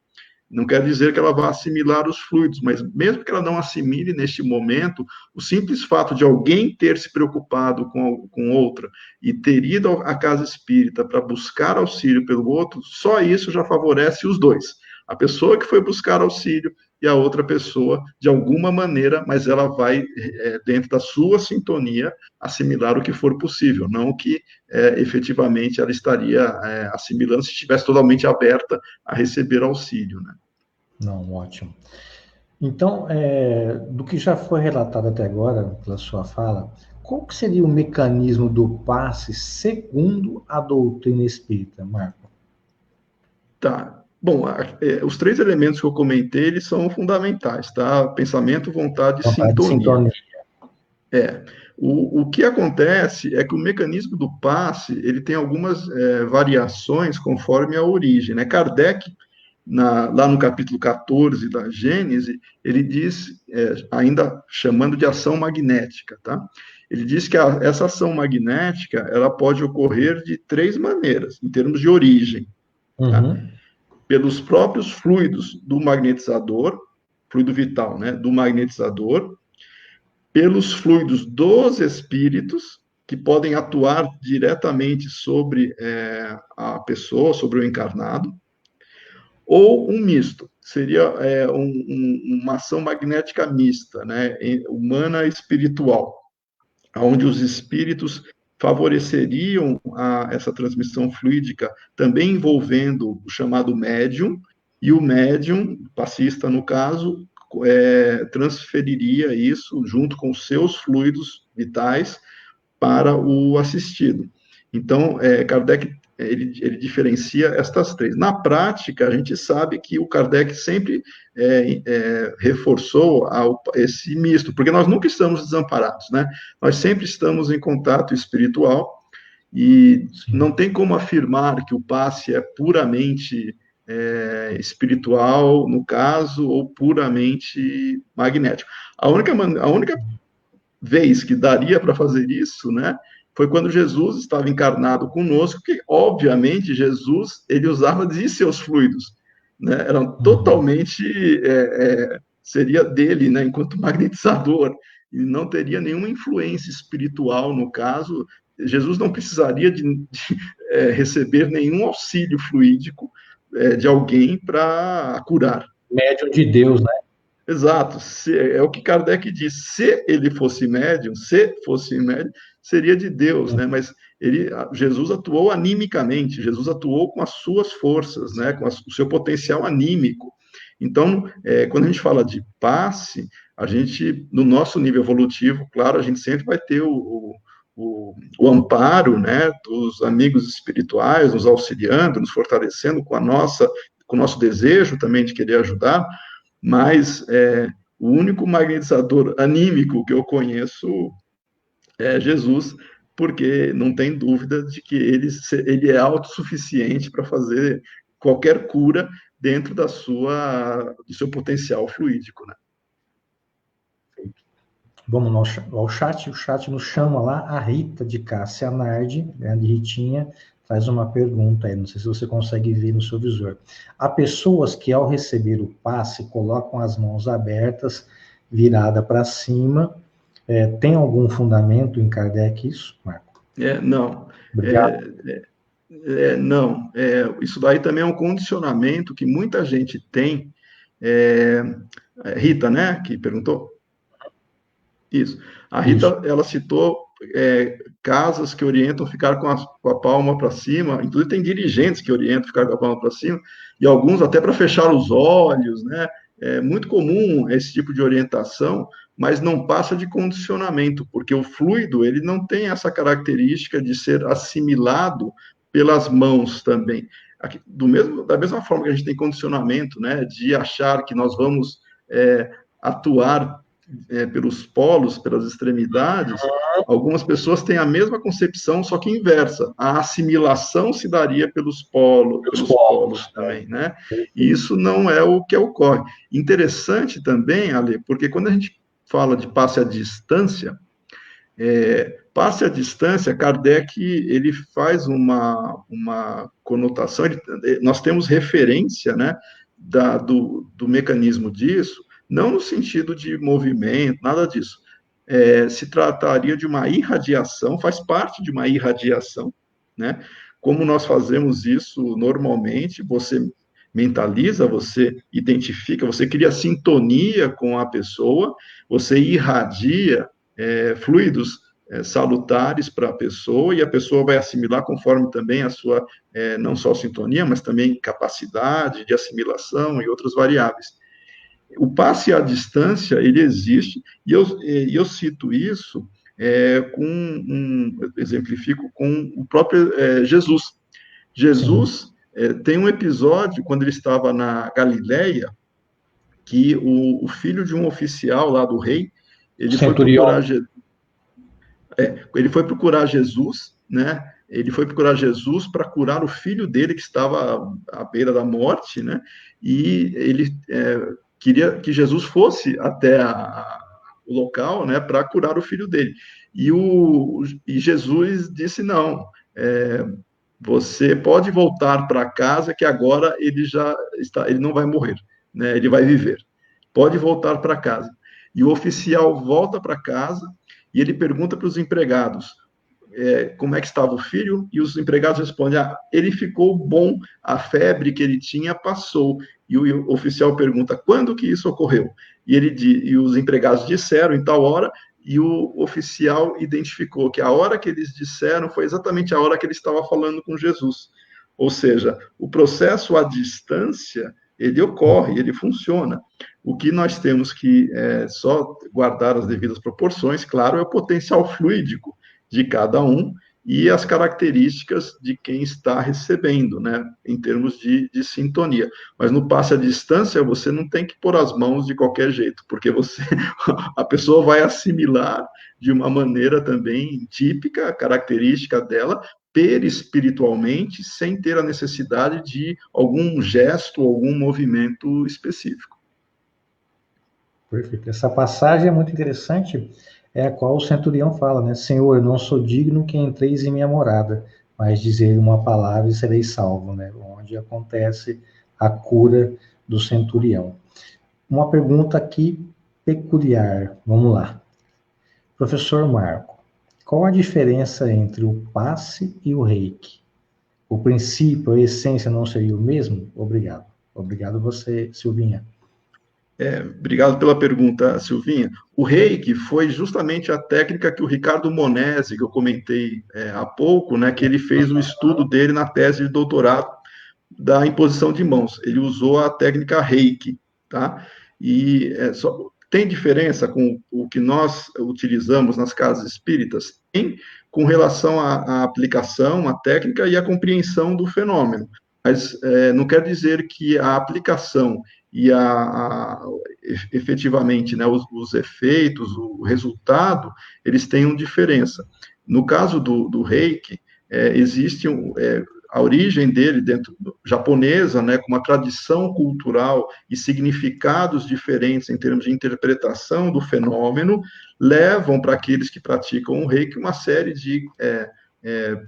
não quer dizer que ela vá assimilar os fluidos, mas mesmo que ela não assimile neste momento, o simples fato de alguém ter se preocupado com outra e ter ido à casa espírita para buscar auxílio pelo outro, só isso já favorece os dois. A pessoa que foi buscar auxílio e a outra pessoa, de alguma maneira, mas ela vai, dentro da sua sintonia, assimilar o que for possível, não o que efetivamente ela estaria assimilando se estivesse totalmente aberta a receber auxílio, né? Não, ótimo. Então, do que já foi relatado até agora, pela sua fala, qual que seria o mecanismo do passe segundo a doutrina espírita, Marco? Tá. Bom, os três elementos que eu comentei, eles são fundamentais, tá? Pensamento, vontade e sintonia. O que acontece é que o mecanismo do passe, ele tem algumas variações conforme a origem, né? Kardec, lá no capítulo 14 da Gênese, ele diz, ainda chamando de ação magnética, tá? Ele diz que essa ação magnética, ela pode ocorrer de três maneiras, em termos de origem, tá? Uhum. Pelos próprios fluidos do magnetizador, fluido vital, né, do magnetizador, pelos fluidos dos espíritos, que podem atuar diretamente sobre a pessoa, sobre o encarnado, ou um misto, seria uma ação magnética mista, né, humana e espiritual, onde os espíritos favoreceriam essa transmissão fluídica, também envolvendo o chamado médium, e o médium, passista no caso, transferiria isso junto com os seus fluidos vitais para o assistido. Então, Kardec ele diferencia estas três. Na prática, a gente sabe que o Kardec sempre reforçou esse misto, porque nós nunca estamos desamparados, né? Nós sempre estamos em contato espiritual e Sim. Não tem como afirmar que o passe é puramente espiritual, no caso, ou puramente magnético. A única vez que daria para fazer isso, né, foi quando Jesus estava encarnado conosco, que, obviamente, Jesus, ele usava de seus fluidos, né? Eram totalmente, seria dele, né? Enquanto magnetizador, e não teria nenhuma influência espiritual, no caso, Jesus não precisaria de receber nenhum auxílio fluídico de alguém para curar. Médium de Deus, né? Exato. É o que Kardec diz. Se ele fosse médium, seria de Deus, né? Mas Jesus atuou animicamente, Jesus atuou com as suas forças, né? Com o seu potencial anímico. Então, quando a gente fala de passe, a gente, no nosso nível evolutivo, claro, a gente sempre vai ter o amparo, né, dos amigos espirituais, nos auxiliando, nos fortalecendo com o nosso desejo também de querer ajudar, mas o único magnetizador anímico que eu conheço é Jesus, porque não tem dúvida de que ele é autossuficiente para fazer qualquer cura dentro do seu potencial fluídico, né? Vamos ao chat. O chat nos chama lá. A Rita de Cássia Nardi, né, de Ritinha, faz uma pergunta aí. Não sei se você consegue ver no seu visor. Há pessoas que, ao receber o passe, colocam as mãos abertas, virada para cima. Tem algum fundamento em Kardec isso, Marco? Não. Obrigado. Não. Isso daí também é um condicionamento que muita gente tem. Rita, né, que perguntou? Isso. A Rita, Isso. ela citou casas que orientam ficar com a palma para cima, inclusive tem dirigentes que orientam ficar com a palma para cima, e alguns até para fechar os olhos, né? É muito comum esse tipo de orientação, mas não passa de condicionamento, porque o fluido, ele não tem essa característica de ser assimilado pelas mãos também. Da mesma forma que a gente tem condicionamento, né, de achar que nós vamos atuar pelos polos, pelas extremidades, algumas pessoas têm a mesma concepção, só que inversa. A assimilação se daria pelos polos também, né? E isso não é o que ocorre. Interessante também, Ale, porque quando a gente fala de passe à distância, Kardec, ele faz uma conotação, nós temos referência, né, do mecanismo disso, não no sentido de movimento, nada disso. Se trataria de uma irradiação, faz parte de uma irradiação, né? Como nós fazemos isso normalmente, você mentaliza, você identifica, você cria sintonia com a pessoa, você irradia fluidos salutares para a pessoa, e a pessoa vai assimilar conforme também a sua, não só sintonia, mas também capacidade de assimilação e outras variáveis. O passe à distância, ele existe, e eu cito isso exemplifico com o próprio Jesus. Jesus tem um episódio, quando ele estava na Galileia, que o filho de um oficial lá do rei, ele foi procurar Jesus, né? Ele foi procurar Jesus para curar o filho dele que estava à beira da morte, né? E ele queria que Jesus fosse até o local, né, para curar o filho dele. E Jesus disse não. Você pode voltar para casa, que agora ele não vai morrer, né? Ele vai viver. Pode voltar para casa. E o oficial volta para casa e ele pergunta para os empregados como é que estava o filho, e os empregados respondem, ele ficou bom, a febre que ele tinha passou. E o oficial pergunta, quando que isso ocorreu? E os empregados disseram, em tal hora, e o oficial identificou que a hora que eles disseram foi exatamente a hora que ele estava falando com Jesus. Ou seja, o processo à distância, ele ocorre, ele funciona. O que nós temos que só guardar as devidas proporções, claro, é o potencial fluídico de cada um e as características de quem está recebendo, né, em termos de sintonia. Mas no passe à distância, você não tem que pôr as mãos de qualquer jeito, porque a pessoa vai assimilar de uma maneira também típica, característica dela, perispiritualmente, sem ter a necessidade de algum gesto, algum movimento específico. Perfeito. Essa passagem é muito interessante. é a qual o centurião fala, né? Senhor, eu não sou digno que entreis em minha morada, mas dizer uma palavra e serei salvo, né? Onde acontece a cura do centurião. Uma pergunta aqui peculiar, vamos lá. Professor Marco, qual a diferença entre o passe e o reiki? O princípio, a essência não seria o mesmo? Obrigado. Obrigado você, Silvinha. Obrigado pela pergunta, Silvinha. O reiki foi justamente a técnica que o Ricardo Monesi, que eu comentei há pouco, né, que ele fez o estudo dele na tese de doutorado da imposição de mãos. Ele usou a técnica reiki, tá? E tem diferença com o que nós utilizamos nas casas espíritas? Tem, com relação à aplicação, à técnica e à compreensão do fenômeno. Mas não quer dizer que a aplicação e efetivamente, né, os efeitos, o resultado, eles tenham diferença. No caso do reiki, existe a origem dele dentro japonesa, né, com uma tradição cultural e significados diferentes em termos de interpretação do fenômeno, levam para aqueles que praticam o reiki uma série de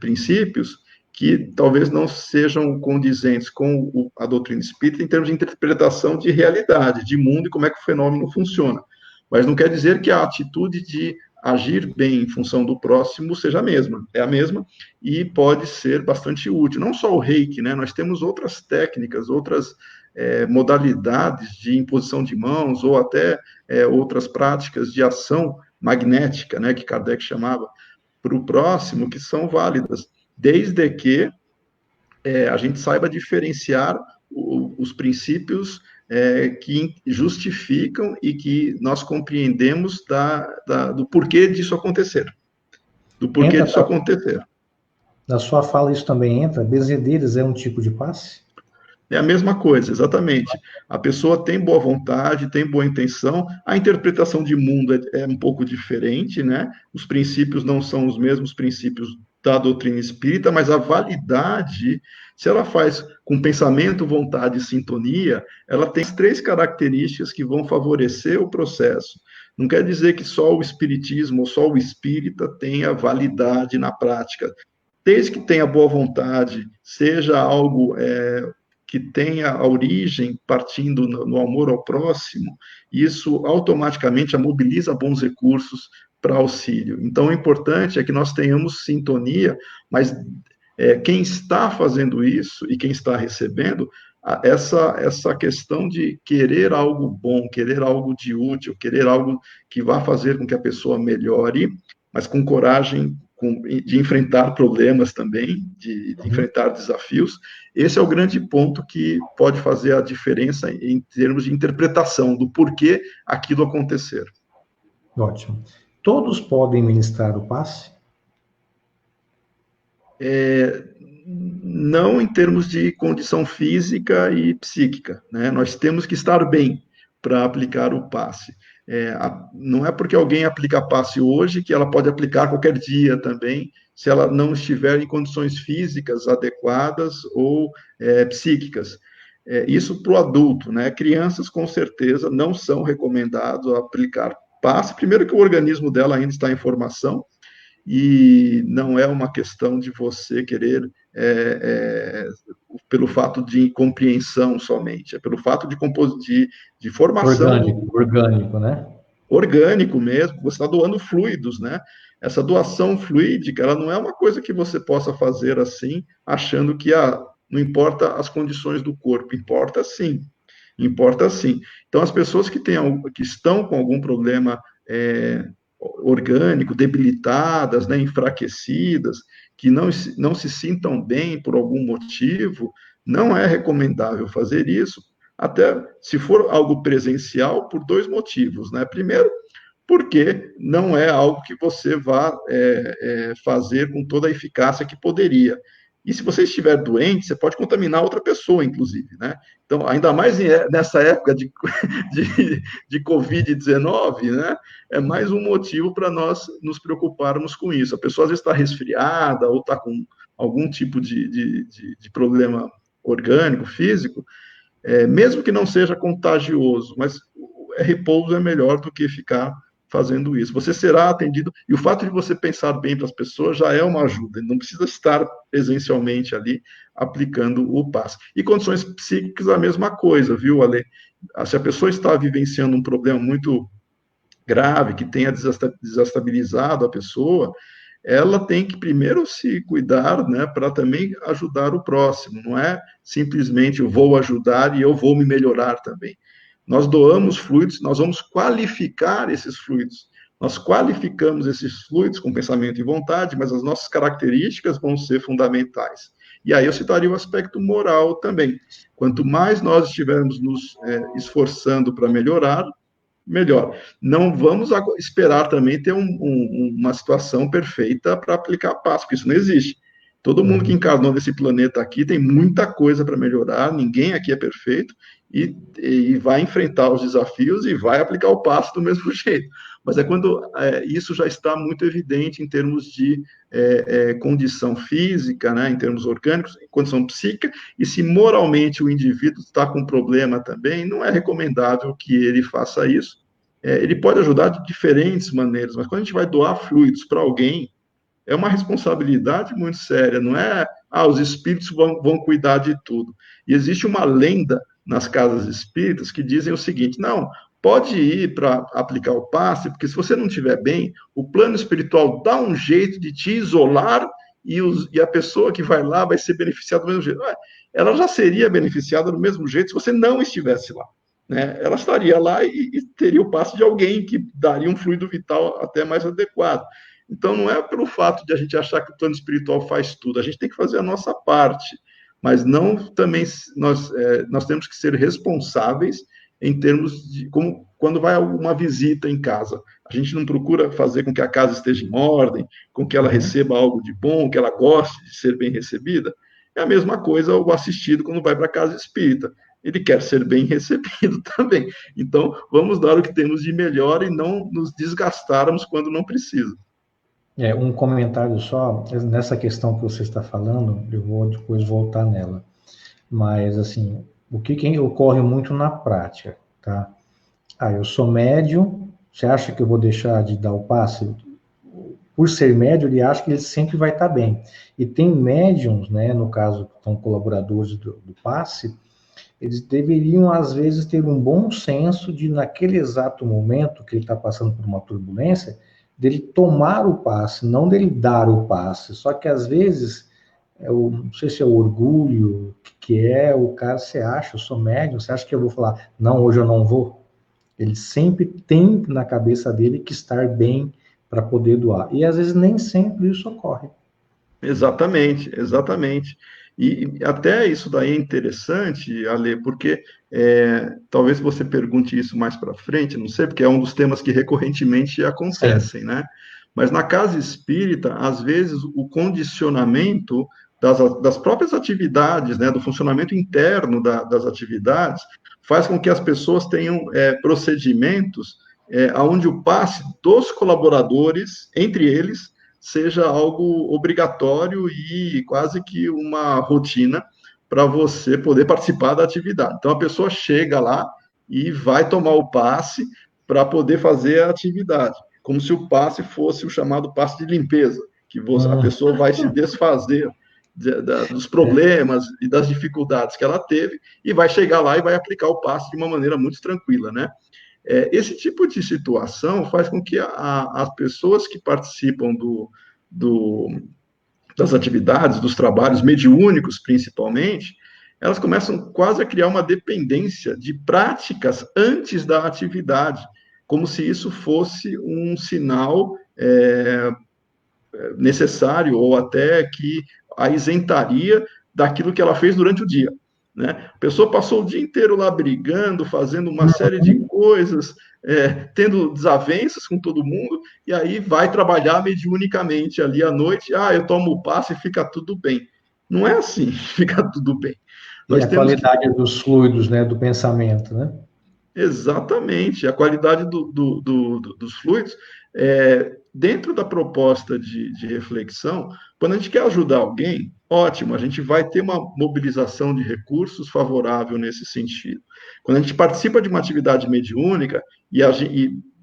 princípios que talvez não sejam condizentes com a doutrina espírita em termos de interpretação de realidade, de mundo e como é que o fenômeno funciona. Mas não quer dizer que a atitude de agir bem em função do próximo seja a mesma, é a mesma e pode ser bastante útil. Não só o reiki, né? Nós temos outras técnicas, outras modalidades de imposição de mãos ou até outras práticas de ação magnética, né? Que Kardec chamava para o próximo, que são válidas, desde que a gente saiba diferenciar os princípios que justificam e que nós compreendemos do porquê disso acontecer. Do porquê disso acontecer. Na sua fala isso também entra? Benzedeiras é um tipo de passe? É a mesma coisa, exatamente. A pessoa tem boa vontade, tem boa intenção, a interpretação de mundo é um pouco diferente, né? Os princípios não são os mesmos princípios da doutrina espírita, mas a validade, se ela faz com pensamento, vontade e sintonia, ela tem as três características que vão favorecer o processo. Não quer dizer que só o espiritismo ou só o espírita tenha validade na prática. Desde que tenha boa vontade, seja algo que tenha a origem partindo no amor ao próximo, isso automaticamente mobiliza bons recursos para auxílio. Então, o importante é que nós tenhamos sintonia, mas quem está fazendo isso e quem está recebendo, essa questão de querer algo bom, querer algo de útil, querer algo que vá fazer com que a pessoa melhore, mas com coragem de enfrentar problemas também, de enfrentar desafios. Esse é o grande ponto que pode fazer a diferença em termos de interpretação do porquê aquilo acontecer. Ótimo. Todos podem ministrar o passe? Não em termos de condição física e psíquica, né? Nós temos que estar bem para aplicar o passe. Não é porque alguém aplica passe hoje que ela pode aplicar qualquer dia também, se ela não estiver em condições físicas adequadas ou psíquicas. Isso para o adulto, né? Crianças, com certeza, não são recomendados aplicar passe. Primeiro que o organismo dela ainda está em formação, e não é uma questão de você querer pelo fato de compreensão somente, é pelo fato de formação. Orgânico, né? Orgânico mesmo, você está doando fluidos, né? Essa doação fluídica, ela não é uma coisa que você possa fazer assim, achando que não importa as condições do corpo, importa sim, importa sim. Então, as pessoas que estão com algum problema orgânico, debilitadas, né, enfraquecidas, que não se sintam bem por algum motivo, não é recomendável fazer isso, até se for algo presencial, por dois motivos, né? Primeiro, porque não é algo que você vá fazer com toda a eficácia que poderia. E se você estiver doente, você pode contaminar outra pessoa, inclusive, né? Então, ainda mais nessa época de Covid-19, né? É mais um motivo para nós nos preocuparmos com isso. A pessoa às vezes está resfriada ou está com algum tipo de problema orgânico, físico, mesmo que não seja contagioso, mas repouso é melhor do que ficar fazendo isso. Você será atendido, e o fato de você pensar bem para as pessoas já é uma ajuda, não precisa estar presencialmente ali aplicando o passe. E condições psíquicas, a mesma coisa, viu, Ale? Se a pessoa está vivenciando um problema muito grave, que tenha desestabilizado a pessoa, ela tem que primeiro se cuidar, né, para também ajudar o próximo. Não é simplesmente eu vou ajudar e eu vou me melhorar também. Nós doamos fluidos, nós vamos qualificar esses fluidos. Nós qualificamos esses fluidos com pensamento e vontade, mas as nossas características vão ser fundamentais. E aí eu citaria o aspecto moral também. Quanto mais nós estivermos nos esforçando para melhorar, melhor. Não vamos esperar também ter uma situação perfeita para aplicar paz, porque isso não existe. Todo mundo que encarnou nesse planeta aqui tem muita coisa para melhorar, ninguém aqui é perfeito, e vai enfrentar os desafios e vai aplicar o passo do mesmo jeito. Mas é quando isso já está muito evidente em termos de condição física, né, em termos orgânicos, em condição psíquica, e se moralmente o indivíduo está com problema também, não é recomendável que ele faça isso. Ele pode ajudar de diferentes maneiras, mas quando a gente vai doar fluidos para alguém, é uma responsabilidade muito séria, não é, os espíritos vão cuidar de tudo. E existe uma lenda nas casas espíritas que dizem o seguinte: não, pode ir para aplicar o passe, porque se você não estiver bem, o plano espiritual dá um jeito de te isolar e a pessoa que vai lá vai ser beneficiada do mesmo jeito. Ela já seria beneficiada do mesmo jeito se você não estivesse lá. Né? Ela estaria lá e teria o passe de alguém que daria um fluido vital até mais adequado. Então, não é pelo fato de a gente achar que o plano espiritual faz tudo, a gente tem que fazer a nossa parte, mas não também nós temos que ser responsáveis em termos de como quando vai uma visita em casa. A gente não procura fazer com que a casa esteja em ordem, com que ela receba algo de bom, que ela goste de ser bem recebida. É a mesma coisa o assistido quando vai para a casa espírita. Ele quer ser bem recebido também. Então, vamos dar o que temos de melhor e não nos desgastarmos quando não precisa. Um comentário só, nessa questão que você está falando, eu vou depois voltar nela. Mas, assim, o que ocorre muito na prática, tá? Eu sou médium, você acha que eu vou deixar de dar o passe? Por ser médium, ele acha que ele sempre vai estar bem. E tem médiums, né, no caso, que são colaboradores do passe, eles deveriam, às vezes, ter um bom senso de, naquele exato momento que ele está passando por uma turbulência, dele tomar o passe, não dele dar o passe. Só que, às vezes, não sei se é o orgulho, o cara, você acha, eu sou médium, você acha que eu vou falar, não, hoje eu não vou? Ele sempre tem na cabeça dele que estar bem para poder doar. E, às vezes, nem sempre isso ocorre. Exatamente, exatamente. E até isso daí é interessante, Ale, porque talvez você pergunte isso mais para frente, não sei, porque é um dos temas que recorrentemente acontecem, né? Mas na casa espírita, às vezes, o condicionamento das próprias atividades, né, do funcionamento interno das atividades, faz com que as pessoas tenham procedimentos onde o passe dos colaboradores, entre eles, seja algo obrigatório e quase que uma rotina para você poder participar da atividade. Então, a pessoa chega lá e vai tomar o passe para poder fazer a atividade, como se o passe fosse o chamado passe de limpeza, que a pessoa vai se desfazer dos problemas e das dificuldades que ela teve e vai chegar lá e vai aplicar o passe de uma maneira muito tranquila, né? Esse tipo de situação faz com que as pessoas que participam das atividades, dos trabalhos mediúnicos, principalmente, elas começam quase a criar uma dependência de práticas antes da atividade, como se isso fosse um sinal necessário ou até que a isentaria daquilo que ela fez durante o dia. Né? A pessoa passou o dia inteiro lá brigando, fazendo uma série de coisas, tendo desavenças com todo mundo, e aí vai trabalhar mediunicamente ali à noite, eu tomo o passe e fica tudo bem. Não é assim, fica tudo bem. Nós a qualidade dos fluidos, né, do pensamento, né? Exatamente, a qualidade dos fluidos. Dentro da proposta de reflexão, quando a gente quer ajudar alguém, ótimo, a gente vai ter uma mobilização de recursos favorável nesse sentido. Quando a gente participa de uma atividade mediúnica e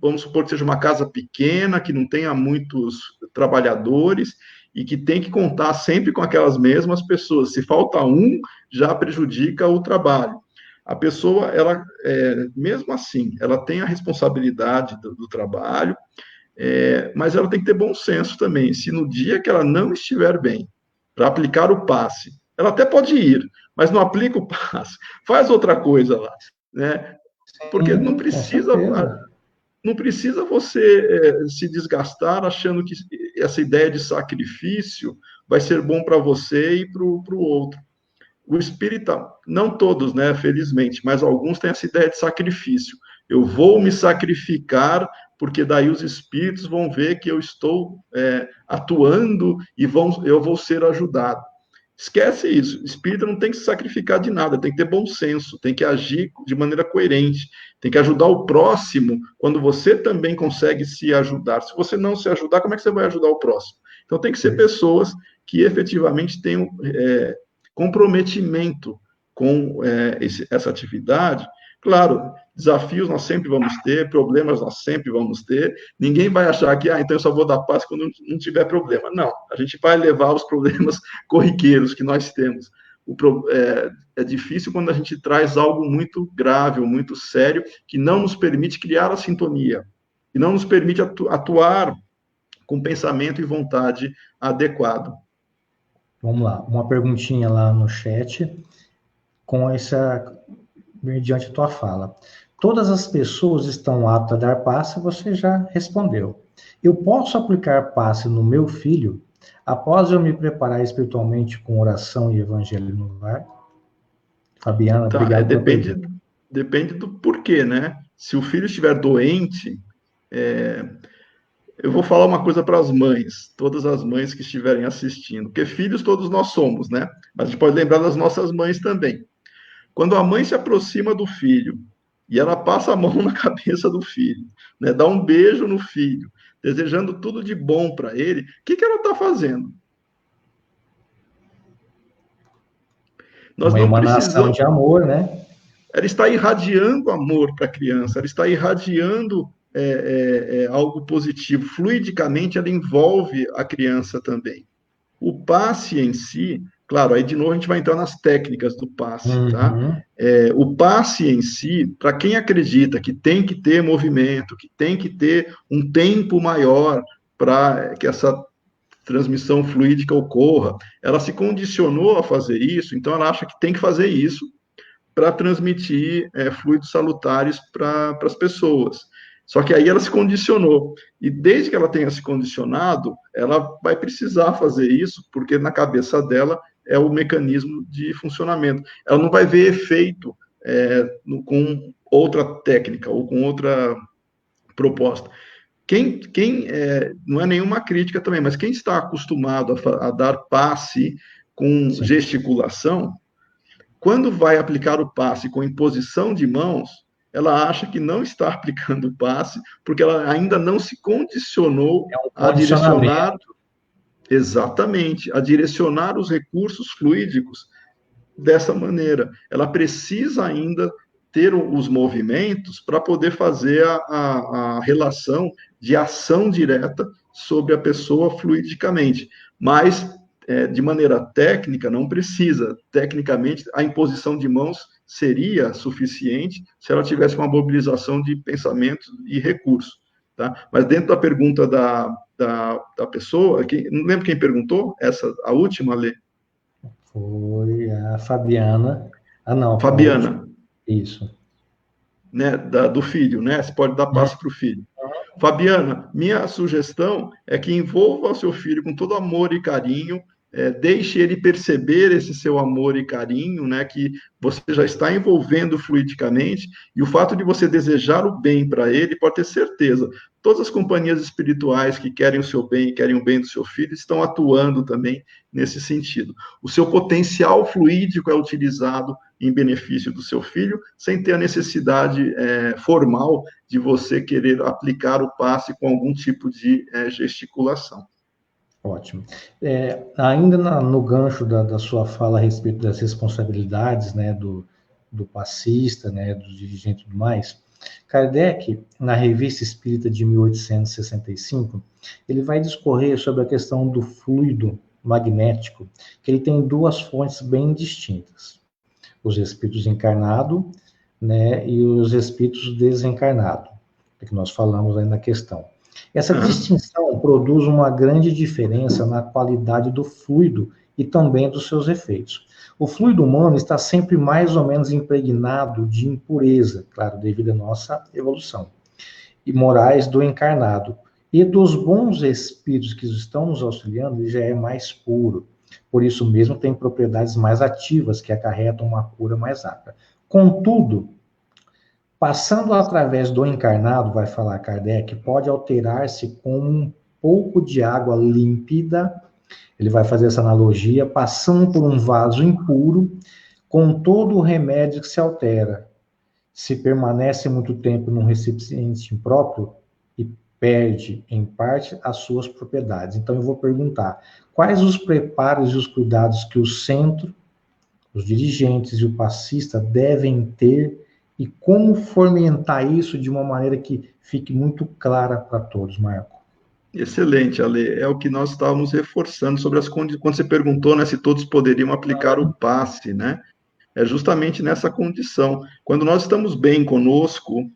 vamos supor que seja uma casa pequena, que não tenha muitos trabalhadores, e que tem que contar sempre com aquelas mesmas pessoas. Se falta um, já prejudica o trabalho. A pessoa, ela, mesmo assim, ela tem a responsabilidade do trabalho, mas ela tem que ter bom senso também. Se no dia que ela não estiver bem para aplicar o passe, ela até pode ir, mas não aplica o passe, faz outra coisa lá, né? Porque Sim, com certeza. não precisa você se desgastar achando que essa ideia de sacrifício vai ser bom para você e para o outro. O espírita, não todos, né, felizmente, mas alguns têm essa ideia de sacrifício. Eu vou me sacrificar, porque daí os espíritos vão ver que eu estou atuando e eu vou ser ajudado. Esquece isso. O espírita não tem que se sacrificar de nada, tem que ter bom senso, tem que agir de maneira coerente, tem que ajudar o próximo quando você também consegue se ajudar. Se você não se ajudar, como é que você vai ajudar o próximo? Então, tem que ser pessoas que efetivamente tenham comprometimento com essa atividade. Claro, desafios nós sempre vamos ter, problemas nós sempre vamos ter. Ninguém vai achar que, então eu só vou dar paz quando não tiver problema. Não, a gente vai levar os problemas corriqueiros que nós temos. É difícil quando a gente traz algo muito grave, ou muito sério, que não nos permite criar a sintonia, que não nos permite atuar com pensamento e vontade adequado. Vamos lá, uma perguntinha lá no chat, mediante a tua fala. Todas as pessoas estão aptas a dar passe, você já respondeu. Eu posso aplicar passe no meu filho após eu me preparar espiritualmente com oração e evangelho no lar? Fabiana, obrigado pela pergunta. Depende do porquê, né? Se o filho estiver doente, eu vou falar uma coisa para as mães, todas as mães que estiverem assistindo, porque filhos todos nós somos, né? Mas a gente pode lembrar das nossas mães também. Quando a mãe se aproxima do filho e ela passa a mão na cabeça do filho, né? Dá um beijo no filho, desejando tudo de bom para ele, o que ela está fazendo? Nós Uma não emanação precisamos. de amor, né? Ela está irradiando amor para a criança, ela está irradiando algo positivo. Fluidicamente, ela envolve a criança também. O passe em si, claro, aí de novo a gente vai entrar nas técnicas do passe, tá? O passe em si, para quem acredita que tem que ter movimento, que tem que ter um tempo maior para que essa transmissão fluídica ocorra, ela se condicionou a fazer isso, então ela acha que tem que fazer isso para transmitir fluidos salutares para as pessoas. Só que aí ela se condicionou. E desde que ela tenha se condicionado, ela vai precisar fazer isso, porque na cabeça dela é o mecanismo de funcionamento. Ela não vai ver efeito com outra técnica ou com outra proposta. Não é nenhuma crítica também, mas quem está acostumado a dar passe com Sim. gesticulação, quando vai aplicar o passe com imposição de mãos, ela acha que não está aplicando o passe, porque ela ainda não se condicionou a direcionar, exatamente, a direcionar os recursos fluídicos dessa maneira. Ela precisa ainda ter os movimentos para poder fazer a relação de ação direta sobre a pessoa fluidicamente. Mas de maneira técnica, não precisa. Tecnicamente, a imposição de mãos seria suficiente se ela tivesse uma mobilização de pensamento e recurso. Tá? Mas dentro da pergunta da pessoa, não lembro quem perguntou, a última, Lê? Foi a Fabiana. Ah, não. Fabiana. Isso. Né, do filho, né? Você pode dar passo para o filho. Fabiana, minha sugestão é que envolva o seu filho com todo amor e carinho, deixe ele perceber esse seu amor e carinho, né, que você já está envolvendo fluidicamente, e o fato de você desejar o bem para ele, pode ter certeza, todas as companhias espirituais que querem o seu bem, querem o bem do seu filho, estão atuando também nesse sentido. O seu potencial fluídico é utilizado em benefício do seu filho, sem ter a necessidade formal de você querer aplicar o passe com algum tipo de gesticulação. Ótimo. Ainda no gancho da sua fala a respeito das responsabilidades, né, do passista, né, do dirigente e tudo mais, Kardec, na Revista Espírita de 1865, ele vai discorrer sobre a questão do fluido magnético, que ele tem duas fontes bem distintas: os espíritos encarnados, né, e os espíritos desencarnados, que nós falamos aí na questão. Essa distinção produz uma grande diferença na qualidade do fluido e também dos seus efeitos. O fluido humano está sempre mais ou menos impregnado de impureza, claro, devido à nossa evolução, e morais do encarnado. E dos bons espíritos que estão nos auxiliando, ele já é mais puro. Por isso mesmo, tem propriedades mais ativas que acarretam uma cura mais rápida. Contudo, passando através do encarnado, vai falar Kardec, pode alterar-se com um pouco de água límpida. Ele vai fazer essa analogia, passando por um vaso impuro, com todo o remédio que se altera. Se permanece muito tempo num recipiente impróprio e perde, em parte, as suas propriedades. Então, eu vou perguntar, quais os preparos e os cuidados que o centro, os dirigentes e o passista devem ter e como fomentar isso de uma maneira que fique muito clara para todos, Marco? Excelente, Ale. É o que nós estávamos reforçando sobre as condições. Quando você perguntou, né, se todos poderiam aplicar o passe, né? É justamente nessa condição. Quando nós estamos bem conosco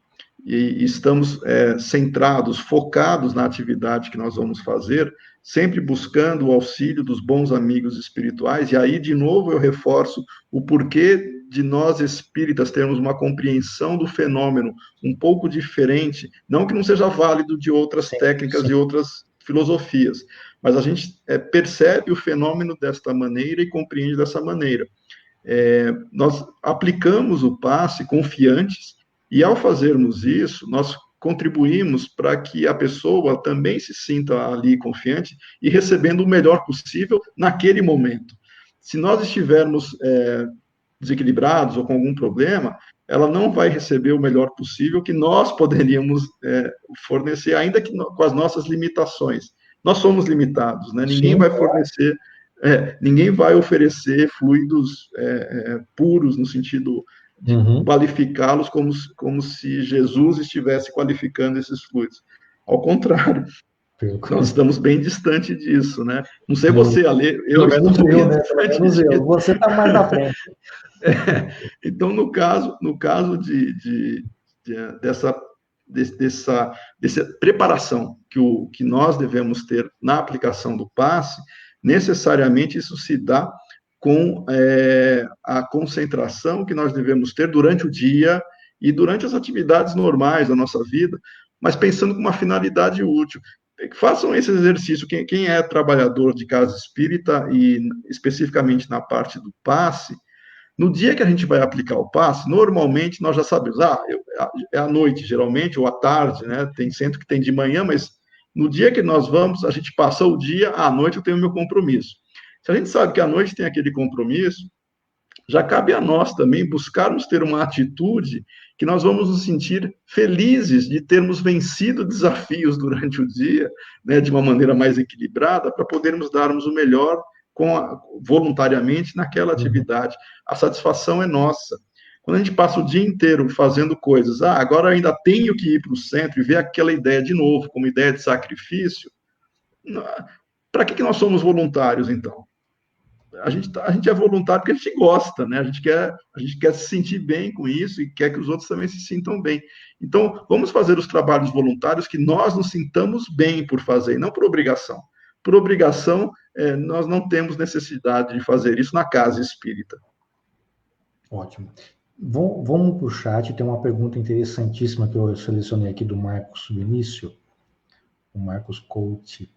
e estamos centrados, focados na atividade que nós vamos fazer, sempre buscando o auxílio dos bons amigos espirituais, e aí, de novo, eu reforço o porquê de nós espíritas termos uma compreensão do fenômeno um pouco diferente, não que não seja válido de outras técnicas e outras filosofias, mas a gente percebe o fenômeno desta maneira e compreende dessa maneira. Nós aplicamos o passe confiantes, e ao fazermos isso, nós contribuímos para que a pessoa também se sinta ali confiante e recebendo o melhor possível naquele momento. Se nós estivermos desequilibrados ou com algum problema, ela não vai receber o melhor possível que nós poderíamos fornecer, ainda que com as nossas limitações. Nós somos limitados, né? Ninguém vai fornecer, ninguém vai oferecer fluidos puros, no sentido de qualificá-los como se Jesus estivesse qualificando esses fluidos. Ao contrário, nós estamos bem distante disso, né? Não sei você, Ale, eu estou bem distante disso. Você está mais à frente. Então, no caso dessa preparação que nós devemos ter na aplicação do passe, necessariamente isso se dá com a concentração que nós devemos ter durante o dia e durante as atividades normais da nossa vida, mas pensando com uma finalidade útil. Façam esse exercício. Quem é trabalhador de casa espírita, e especificamente na parte do passe, no dia que a gente vai aplicar o passe, normalmente nós já sabemos, é à noite, geralmente, ou à tarde, né? Tem centro que tem de manhã, mas no dia que nós vamos, a gente passa o dia, à noite eu tenho o meu compromisso. Se a gente sabe que à noite tem aquele compromisso, já cabe a nós também buscarmos ter uma atitude que nós vamos nos sentir felizes de termos vencido desafios durante o dia, né, de uma maneira mais equilibrada, para podermos darmos o melhor voluntariamente naquela atividade. A satisfação é nossa. Quando a gente passa o dia inteiro fazendo coisas, agora eu ainda tenho que ir para o centro e ver aquela ideia de novo, como ideia de sacrifício, para que nós somos voluntários, então? A gente é voluntário porque a gente gosta, né? A gente quer se sentir bem com isso e quer que os outros também se sintam bem. Então, vamos fazer os trabalhos voluntários que nós nos sintamos bem por fazer, e não por obrigação. Por obrigação, nós não temos necessidade de fazer isso na casa espírita. Ótimo. Vamos para o chat, tem uma pergunta interessantíssima que eu selecionei aqui do Marcos Vinícius, o Marcos Couto.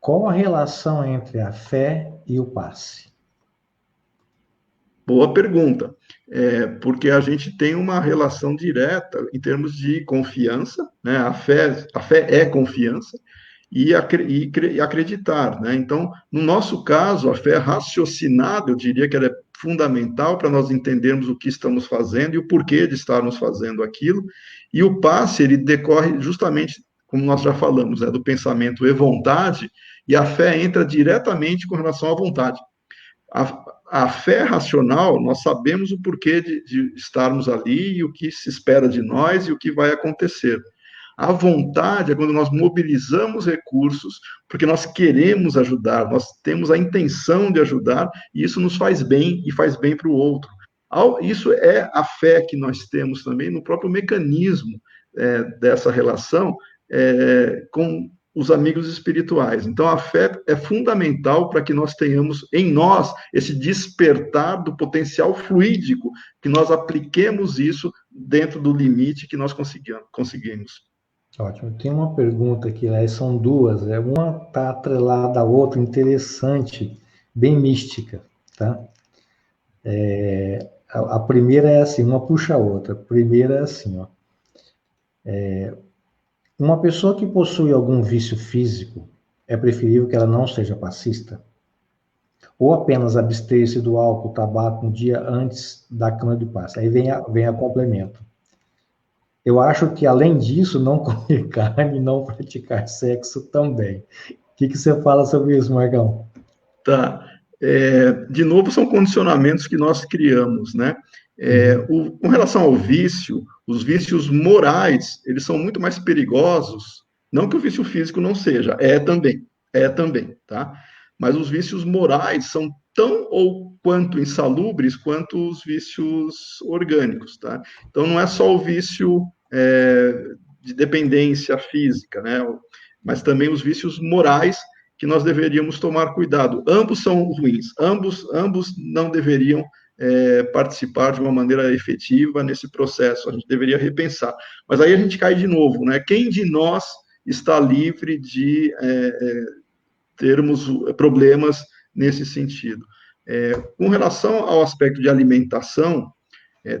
Qual a relação entre a fé e o passe? Boa pergunta. Porque a gente tem uma relação direta em termos de confiança, né? A fé é confiança e acreditar, né? Então, no nosso caso, a fé raciocinada, eu diria que ela é fundamental para nós entendermos o que estamos fazendo e o porquê de estarmos fazendo aquilo. E o passe, ele decorre justamente, como nós já falamos, do pensamento e vontade, e a fé entra diretamente com relação à vontade. a fé racional, nós sabemos o porquê de estarmos ali e o que se espera de nós e o que vai acontecer. A vontade é quando nós mobilizamos recursos, porque nós queremos ajudar, nós temos a intenção de ajudar, e isso nos faz bem e faz bem para o outro. Isso é a fé que nós temos também no próprio mecanismo dessa relação com os amigos espirituais. Então, a fé é fundamental para que nós tenhamos em nós esse despertar do potencial fluídico, que nós apliquemos isso dentro do limite que nós conseguimos. Ótimo. Tem uma pergunta aqui, são duas. Uma está atrelada à outra, interessante, bem mística, tá? A primeira é assim, uma puxa a outra. A primeira é assim, ó. Uma pessoa que possui algum vício físico, é preferível que ela não seja passista? Ou apenas abster-se do álcool, tabaco, um dia antes da cama de passe? Aí vem a complemento. Eu acho que, além disso, não comer carne e não praticar sexo também. O que você fala sobre isso, Marcão? Tá. De novo, são condicionamentos que nós criamos, né? Com relação ao vício, os vícios morais, eles são muito mais perigosos, não que o vício físico não seja, é também, tá? Mas os vícios morais são tão ou quanto insalubres quanto os vícios orgânicos, tá? Então, não é só o vício de dependência física, né? Mas também os vícios morais que nós deveríamos tomar cuidado. Ambos são ruins, ambos não deveriam participar de uma maneira efetiva nesse processo, a gente deveria repensar. Mas aí a gente cai de novo, né? Quem de nós está livre de termos problemas nesse sentido? Com relação ao aspecto de alimentação,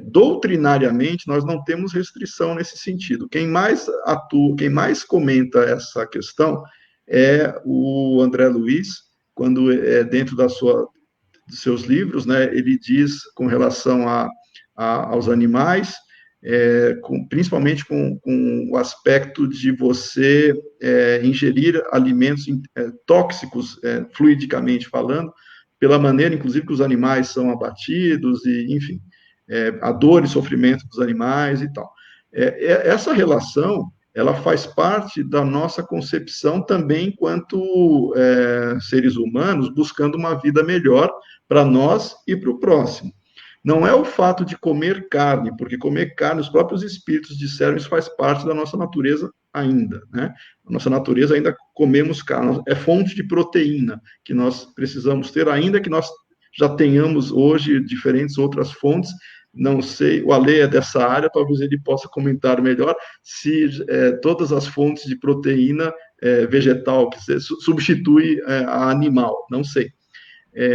doutrinariamente, nós não temos restrição nesse sentido. Quem mais atua, quem mais comenta essa questão é o André Luiz, quando dentro dos seus livros, né, ele diz com relação aos animais, principalmente com o aspecto de você ingerir alimentos tóxicos, fluidicamente falando, pela maneira, inclusive, que os animais são abatidos, e, enfim, a dor e sofrimento dos animais e tal. Essa relação, ela faz parte da nossa concepção também enquanto seres humanos, buscando uma vida melhor para nós e para o próximo. Não é o fato de comer carne, porque comer carne, os próprios espíritos disseram, isso faz parte da nossa natureza ainda, né? A nossa natureza ainda comemos carne, é fonte de proteína que nós precisamos ter, ainda que nós já tenhamos hoje diferentes outras fontes. Não sei, o Ale é dessa área, talvez ele possa comentar melhor se todas as fontes de proteína vegetal que substitui a animal, não sei.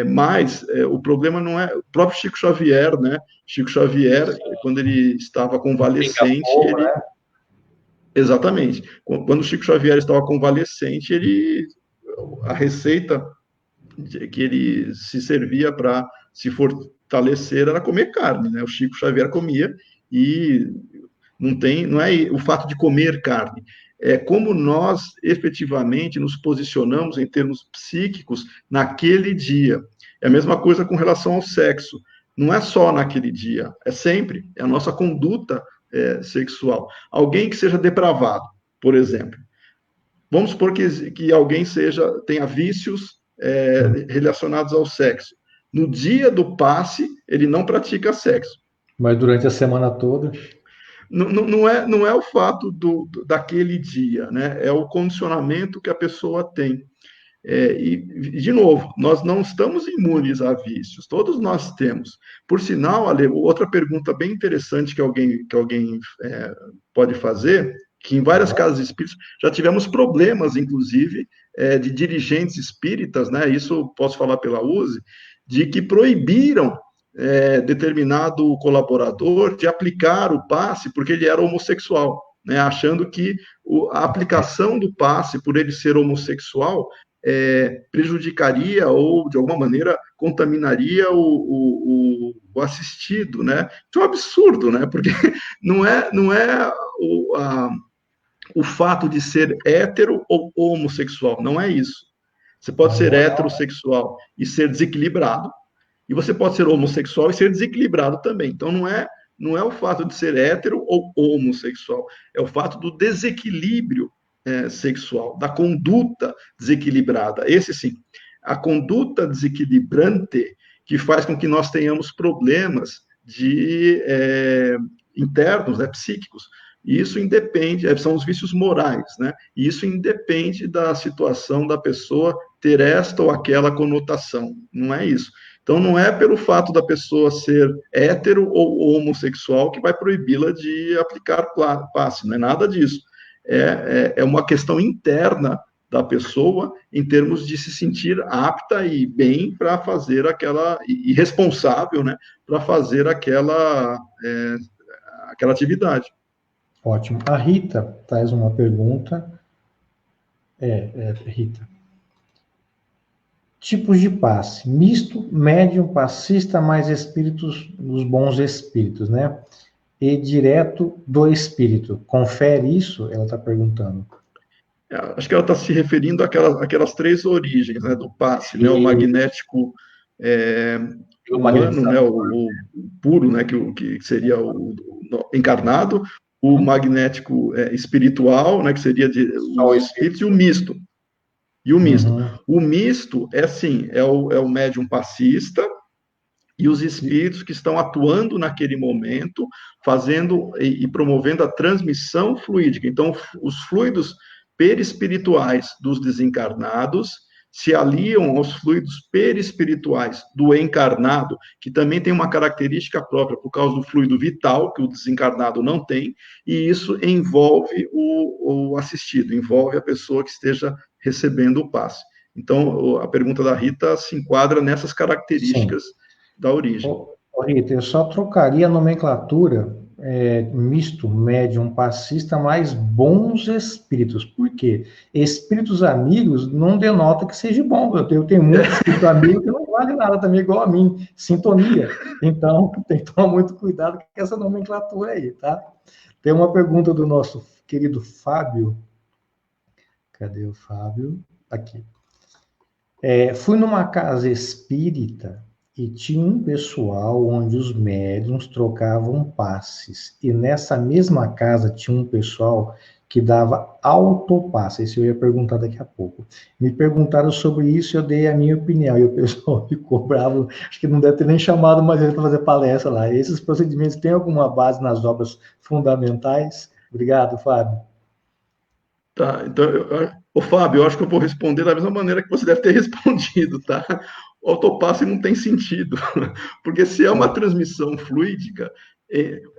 Mas o problema não é... O próprio Chico Xavier, né? Chico Xavier, quando ele estava convalescente, né? Exatamente. Quando o Chico Xavier estava convalescente, a receita que ele se servia para se fortalecer era comer carne, né? O Chico Xavier comia e não é o fato de comer carne, é como nós efetivamente nos posicionamos em termos psíquicos naquele dia. É a mesma coisa com relação ao sexo. Não é só naquele dia, é sempre, é a nossa conduta sexual. Alguém que seja depravado, por exemplo. Vamos supor que alguém tenha vícios relacionados ao sexo. No dia do passe, ele não pratica sexo. Mas durante a semana toda... Não é o fato daquele dia, né? É o condicionamento que a pessoa tem. E, de novo, nós não estamos imunes a vícios, todos nós temos. Por sinal, Ale, outra pergunta bem interessante que alguém pode fazer, que em várias casas espíritas já tivemos problemas, inclusive, de dirigentes espíritas, né? Isso posso falar pela USE, de que proibiram determinado colaborador de aplicar o passe porque ele era homossexual, né? Achando que a aplicação do passe por ele ser homossexual prejudicaria ou, de alguma maneira, contaminaria o assistido, né? Isso é um absurdo, né? Porque não é o fato de ser hétero ou homossexual, não é isso. Você pode ser heterossexual e ser desequilibrado, E você pode ser homossexual e ser desequilibrado também. Então, não é o fato de ser hétero ou homossexual, é o fato do desequilíbrio sexual, da conduta desequilibrada. Esse sim, a conduta desequilibrante que faz com que nós tenhamos problemas internos, psíquicos. E isso independe, são os vícios morais, né? E isso independe da situação da pessoa ter esta ou aquela conotação, não é isso. Então, não é pelo fato da pessoa ser hétero ou homossexual que vai proibi-la de aplicar passe, não é nada disso. É uma questão interna da pessoa em termos de se sentir apta e bem para fazer aquela, e responsável, né, para fazer aquela atividade. Ótimo. A Rita traz uma pergunta. Rita. Tipos de passe: misto, médium, passista, mais espíritos, os bons espíritos, né? E direto do espírito. Confere isso? Ela está perguntando. Acho que ela está se referindo àquelas três origens, né, do passe, né? O magnético humano, né? O puro, né? Que seria o encarnado, o magnético espiritual, né? Que seria os espíritos, e o misto. Uhum. O misto é assim, é o médium passista e os espíritos que estão atuando naquele momento, fazendo e promovendo a transmissão fluídica. Então, os fluidos perispirituais dos desencarnados se aliam aos fluidos perispirituais do encarnado, que também tem uma característica própria por causa do fluido vital, que o desencarnado não tem, e isso envolve o assistido, envolve a pessoa que esteja recebendo o passe. Então, a pergunta da Rita se enquadra nessas características da origem. Rita, eu só trocaria a nomenclatura misto, médium, passista, mais bons espíritos. Por quê? Espíritos amigos não denota que seja bom. Eu tenho muito espírito amigo que não vale nada também, igual a mim. Sintonia. Então, tem que tomar muito cuidado com essa nomenclatura aí, tá? Tem uma pergunta do nosso querido Fábio. Cadê o Fábio? Aqui. Fui numa casa espírita e tinha um pessoal onde os médiuns trocavam passes. E nessa mesma casa tinha um pessoal que dava autopasse. Isso eu ia perguntar daqui a pouco. Me perguntaram sobre isso e eu dei a minha opinião. E o pessoal ficou bravo. Acho que não deve ter nem chamado mais ele para fazer palestra lá. Esses procedimentos têm alguma base nas obras fundamentais? Obrigado, Fábio. Tá, então, Fábio, eu acho que eu vou responder da mesma maneira que você deve ter respondido, tá? O autopasse não tem sentido, porque se é uma transmissão fluídica,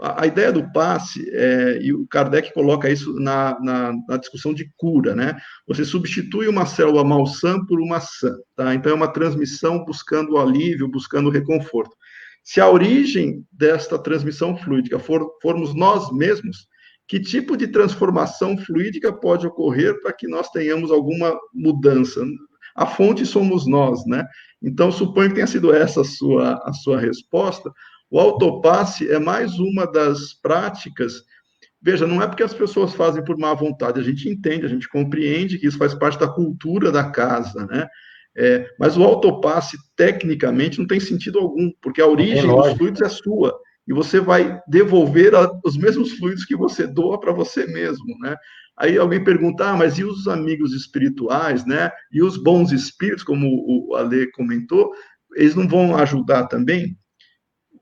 a ideia do passe, e o Kardec coloca isso na discussão de cura, né? Você substitui uma célula malsã por uma sã, tá? Então é uma transmissão buscando o alívio, buscando o reconforto. Se a origem desta transmissão fluídica formos nós mesmos, que tipo de transformação fluídica pode ocorrer para que nós tenhamos alguma mudança? A fonte somos nós, né? Então, suponho que tenha sido essa a sua resposta. O autopasse é mais uma das práticas. Veja, não é porque as pessoas fazem por má vontade, a gente entende, a gente compreende que isso faz parte da cultura da casa, né? Mas o autopasse, tecnicamente, não tem sentido algum, porque a origem dos fluidos é sua e você vai devolver os mesmos fluidos que você doa para você mesmo, né? Aí alguém pergunta, mas e os amigos espirituais, né? E os bons espíritos, como o Ale comentou, eles não vão ajudar também?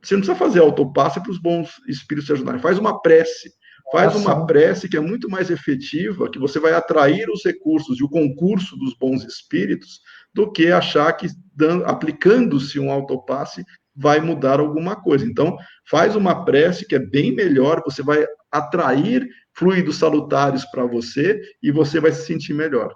Você não precisa fazer autopasse para os bons espíritos te ajudarem. Faz uma prece. Faz uma prece que é muito mais efetiva, que você vai atrair os recursos e o concurso dos bons espíritos, do que achar que aplicando-se um autopasse vai mudar alguma coisa. Então, faz uma prece que é bem melhor, você vai atrair fluidos salutares para você e você vai se sentir melhor.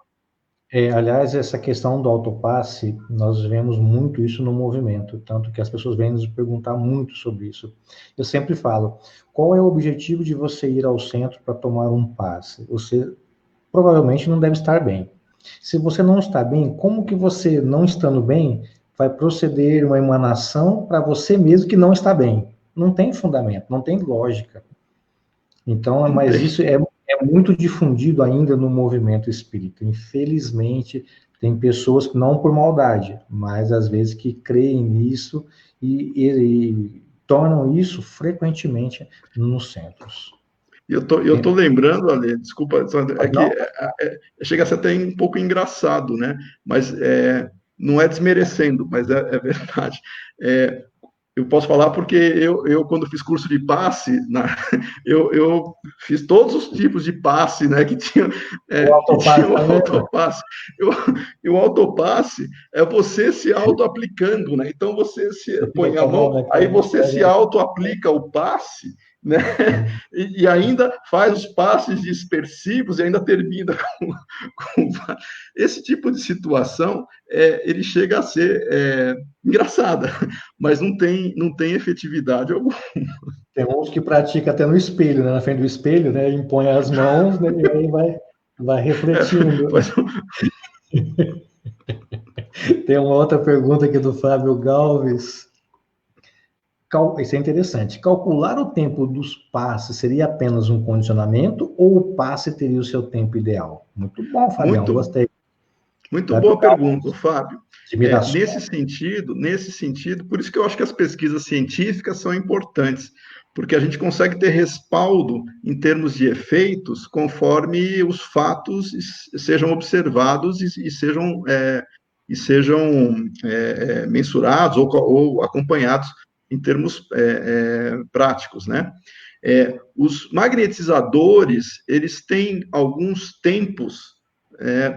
Aliás, essa questão do autopasse, nós vemos muito isso no movimento, tanto que as pessoas vêm nos perguntar muito sobre isso. Eu sempre falo, qual é o objetivo de você ir ao centro para tomar um passe? Você provavelmente não deve estar bem. Se você não está bem, como que você, não estando bem, vai proceder uma emanação para você mesmo que não está bem? Não tem fundamento, não tem lógica. Então, mas isso é muito difundido ainda no movimento espírita. Infelizmente, Tem pessoas que não por maldade, mas às vezes que creem nisso e tornam isso frequentemente nos centros. Eu tô lembrando, Ale, desculpa, Sandra, é que Não? chega a ser até um pouco engraçado, né? Mas não é desmerecendo, mas é verdade. É, eu posso falar porque quando fiz curso de passe, eu fiz todos os tipos de passe, né, O que tinha autopasse o também, né? autopasse. Eu, e o autopasse é você se auto-aplicando, né? Então você se Você põe fica a com a mão, mão aqui, aí ó. você se auto-aplica o passe, né? E ainda faz os passes dispersivos e ainda termina com esse tipo de situação, ele chega a ser engraçada, mas não tem efetividade alguma. Tem uns que pratica até no espelho, né? Na frente do espelho, né? Impõe as mãos, né? E aí vai É, refletindo. faz Tem uma outra pergunta aqui do Fábio Galves. Isso é interessante. Calcular o tempo dos passes seria apenas um condicionamento ou o passe teria o seu tempo ideal? Muito bom, Fabião. muito, Gostei. muito Vai boa procurar pergunta, Fábio. admiração. Nesse sentido, por isso que eu acho que as pesquisas científicas são importantes, porque a gente consegue ter respaldo em termos de efeitos conforme os fatos sejam observados e sejam mensurados ou acompanhados em termos práticos, né? Os magnetizadores, eles têm alguns tempos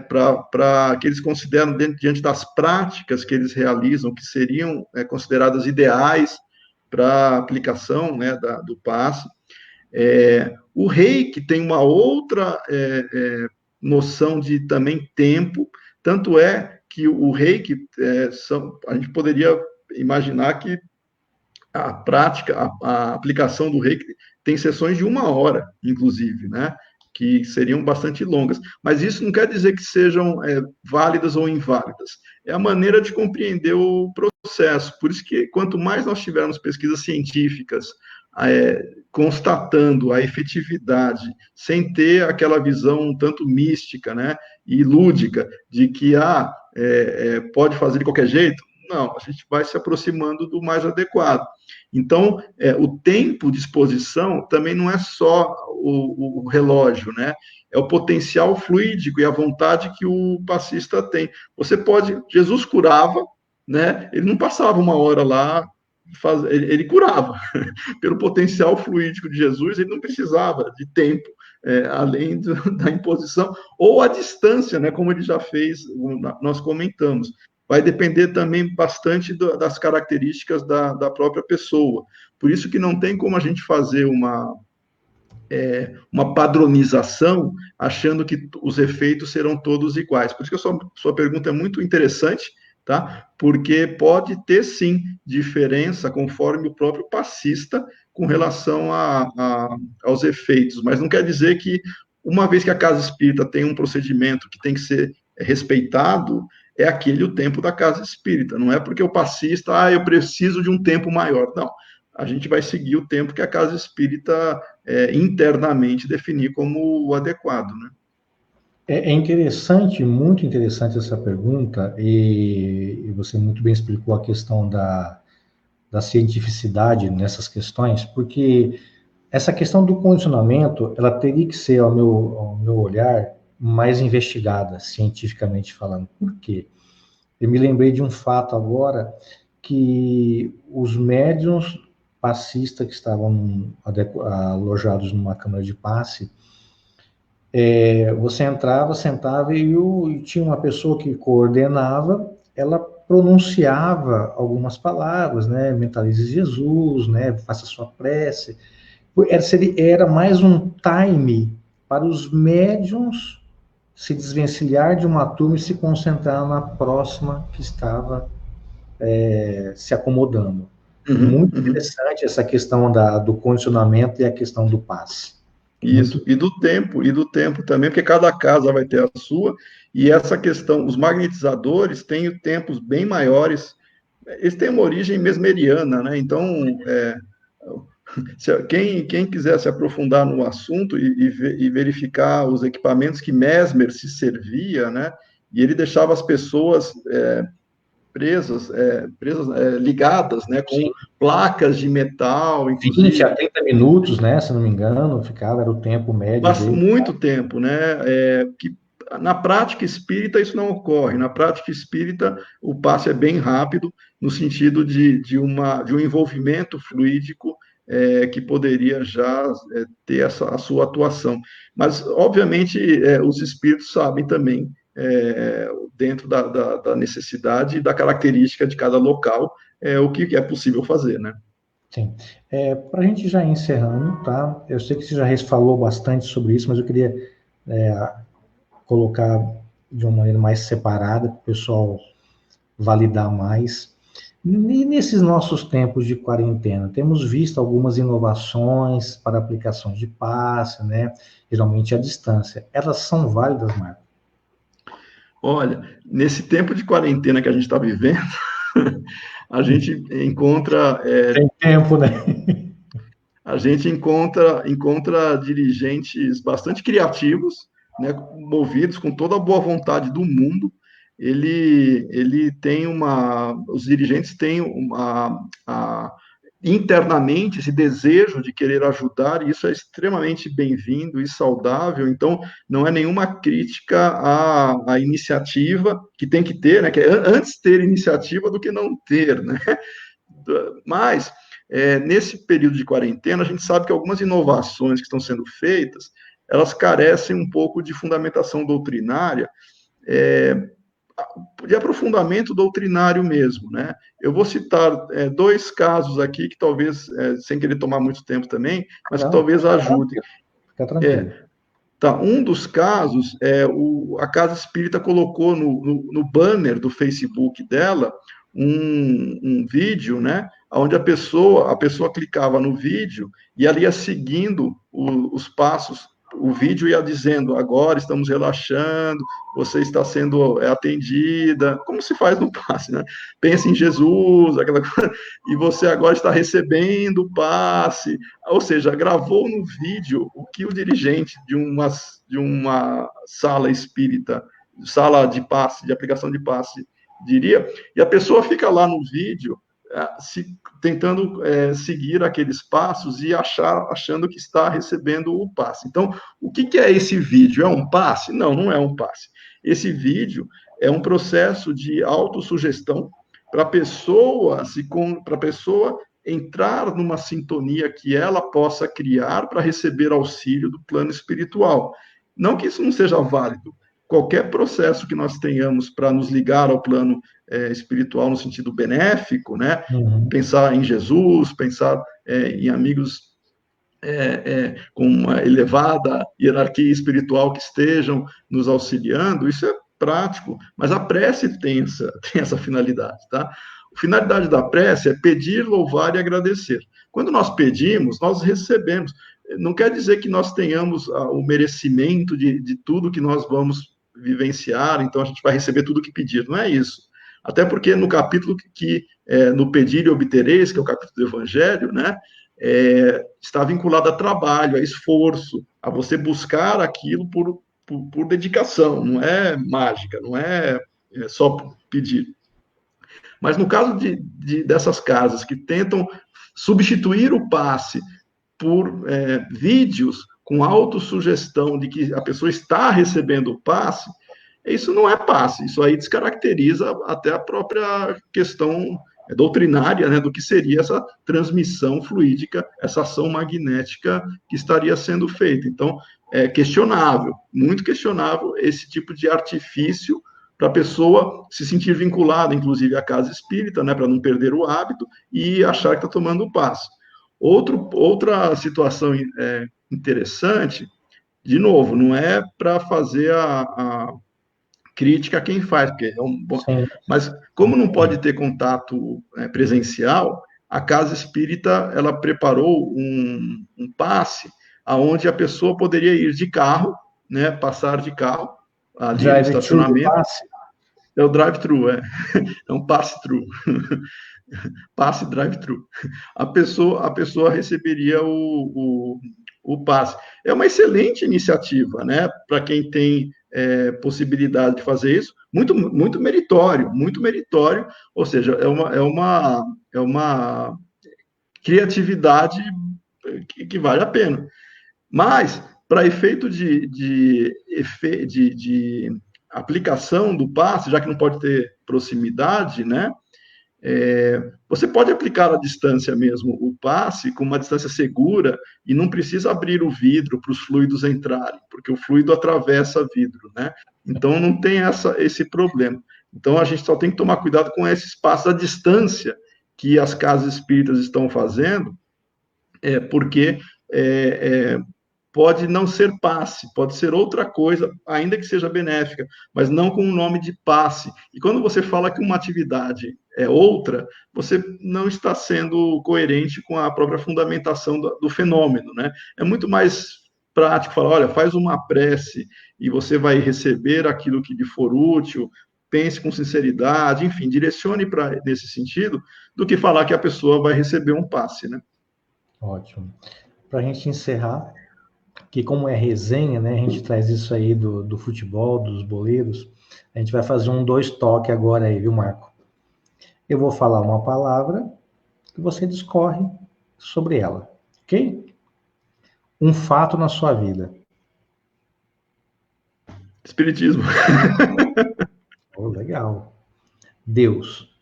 para que eles consideram diante das práticas que eles realizam, que seriam consideradas ideais para aplicação, né, do passe. O reiki tem uma outra noção de também tempo, tanto é que o reiki, a gente poderia imaginar que a prática, a aplicação do reiki tem sessões de 1 hora, inclusive, né? Que seriam bastante longas. Mas isso não quer dizer que sejam válidas ou inválidas. É a maneira de compreender o processo. Por isso que quanto mais nós tivermos pesquisas científicas constatando a efetividade, sem ter aquela visão um tanto mística, né, e lúdica, de que pode fazer de qualquer jeito, não, a gente vai se aproximando do mais adequado. Então, o tempo de exposição também não é só o relógio, né? É o potencial fluídico e a vontade que o passista tem. Jesus curava, né? Ele não passava 1 hora lá, ele curava. Pelo potencial fluídico de Jesus, ele não precisava de tempo, além da imposição, ou a distância, né? Como ele já fez, nós comentamos. Vai depender também bastante das características da própria pessoa. Por isso que não tem como a gente fazer uma padronização achando que os efeitos serão todos iguais. Por isso que a sua pergunta é muito interessante, tá? Porque pode ter, sim, diferença conforme o próprio passista com relação aos efeitos, mas não quer dizer que, uma vez que a casa espírita tem um procedimento que tem que ser respeitado, é aquele o tempo da casa espírita. Não é porque o passista, eu preciso de um tempo maior. Não. A gente vai seguir o tempo que a casa espírita internamente definir como o adequado, né? É interessante, muito interessante essa pergunta, e você muito bem explicou a questão da cientificidade nessas questões, porque essa questão do condicionamento, ela teria que ser, ao meu olhar, mais investigada, cientificamente falando. Por quê? Eu me lembrei de um fato agora, que os médiuns passistas que estavam alojados numa câmara de passe, você entrava, sentava e tinha uma pessoa que coordenava, ela pronunciava algumas palavras, né? Mentalize Jesus, né? Faça sua prece. Era mais um time para os médiums se desvencilhar de uma turma e se concentrar na próxima que estava se acomodando. Uhum, Muito uhum. interessante essa questão do condicionamento e a questão do passe. Muito. Isso, e do tempo também, porque cada casa vai ter a sua, e essa questão, os magnetizadores têm tempos bem maiores, eles têm uma origem mesmeriana, né? Então, quem quiser se aprofundar no assunto e verificar os equipamentos que Mesmer se servia, né? e ele deixava as pessoas ligadas, né, com Sim. placas de metal, 20 a inclusive. 30 minutos, né? Se não me engano, ficava, era o tempo médio dele. Muito tempo, né? Que na prática espírita isso não ocorre. Na prática espírita, o passe é bem rápido, no sentido de um envolvimento fluídico que poderia já ter a sua atuação. Mas, obviamente, os espíritos sabem também, dentro da necessidade e da característica de cada local, o que é possível fazer, né? Sim. Para a gente já ir encerrando, tá? Eu sei que você já falou bastante sobre isso, mas eu queria colocar de uma maneira mais separada, para o pessoal validar mais. E nesses nossos tempos de quarentena, temos visto algumas inovações para aplicações de passe, né? Geralmente à distância. Elas são válidas, Marco? Olha, nesse tempo de quarentena que a gente está vivendo, a gente encontra Tem tempo, né? encontra dirigentes bastante criativos, né, movidos com toda a boa vontade do mundo. Ele tem os dirigentes têm internamente esse desejo de querer ajudar, e isso é extremamente bem-vindo e saudável. Então, não é nenhuma crítica à iniciativa que tem que ter, né? Que é antes ter iniciativa do que não ter, né? Mas, nesse período de quarentena, a gente sabe que algumas inovações que estão sendo feitas, elas carecem um pouco de fundamentação doutrinária, de aprofundamento doutrinário mesmo, né? Eu vou citar dois casos aqui que talvez, sem querer tomar muito tempo também, mas que Não, talvez ajudem. fica tranquilo. Tá, um dos casos, a Casa Espírita colocou no banner do Facebook dela um vídeo, né, onde a pessoa clicava no vídeo e ela ia seguindo os passos, o vídeo ia dizendo, agora estamos relaxando, você está sendo atendida, como se faz no passe, né? Pensa em Jesus, aquela coisa, e você agora está recebendo o passe, ou seja, gravou no vídeo o que o dirigente de uma sala espírita, sala de passe, de aplicação de passe, diria, e a pessoa fica lá no vídeo tentando seguir aqueles passos e achando que está recebendo o passe. Então, o que é esse vídeo? É um passe? Não, não é um passe. Esse vídeo é um processo de autossugestão para a pessoa entrar numa sintonia que ela possa criar para receber auxílio do plano espiritual. Não que isso não seja válido. Qualquer processo que nós tenhamos para nos ligar ao plano espiritual no sentido benéfico, né? Uhum. Pensar em Jesus, pensar em amigos com uma elevada hierarquia espiritual que estejam nos auxiliando, isso é prático, mas a prece tem essa finalidade, tá? A finalidade da prece é pedir, louvar e agradecer. Quando nós pedimos, nós recebemos. Não quer dizer que nós tenhamos o merecimento de tudo que nós vamos vivenciar, então a gente vai receber tudo que pedir. Não é isso. Até porque no capítulo no Pedir e Obtereis, que é o capítulo do Evangelho, né? Está vinculado a trabalho, a esforço, a você buscar aquilo por dedicação, não é mágica, não é só pedir. Mas no caso dessas casas que tentam substituir o passe por vídeos com autossugestão de que a pessoa está recebendo o passe, isso não é passe, isso aí descaracteriza até a própria questão doutrinária, né, do que seria essa transmissão fluídica, essa ação magnética que estaria sendo feita. Então, é questionável, muito questionável esse tipo de artifício para a pessoa se sentir vinculada, inclusive, à casa espírita, né, para não perder o hábito e achar que está tomando o passo. Outra situação interessante, de novo, não é para fazer a crítica a quem faz, porque Sim. mas como não pode ter contato presencial, a Casa Espírita ela preparou um passe aonde a pessoa poderia ir de carro, né, passar de carro ali no Drive-thru do estacionamento. passe? É o drive-thru, é um passe-thru. Passe drive-thru. A pessoa receberia o passe. É uma excelente iniciativa, né? Para quem tem possibilidade de fazer isso, muito, muito meritório, ou seja, é uma criatividade que vale a pena. Mas, para efeito de aplicação do passe, já que não pode ter proximidade, né? Você pode aplicar à distância mesmo o passe, com uma distância segura, e não precisa abrir o vidro para os fluidos entrarem, porque o fluido atravessa vidro, né? Então, não tem esse problema. Então, a gente só tem que tomar cuidado com esse espaço à distância que as casas espíritas estão fazendo, porque pode não ser passe, pode ser outra coisa, ainda que seja benéfica, mas não com o nome de passe. E quando você fala que uma atividade é outra, você não está sendo coerente com a própria fundamentação do fenômeno, né? É muito mais prático falar, olha, faz uma prece e você vai receber aquilo que lhe for útil, pense com sinceridade, enfim, direcione para nesse sentido, do que falar que a pessoa vai receber um passe, né? Ótimo. Para a gente encerrar, que como é resenha, né, a gente traz isso aí do futebol, dos boleiros, a gente vai fazer um 2 toques agora aí, viu, Marco? Eu vou falar uma palavra e você discorre sobre ela, ok? Um fato na sua vida. Espiritismo. Oh, legal. Deus.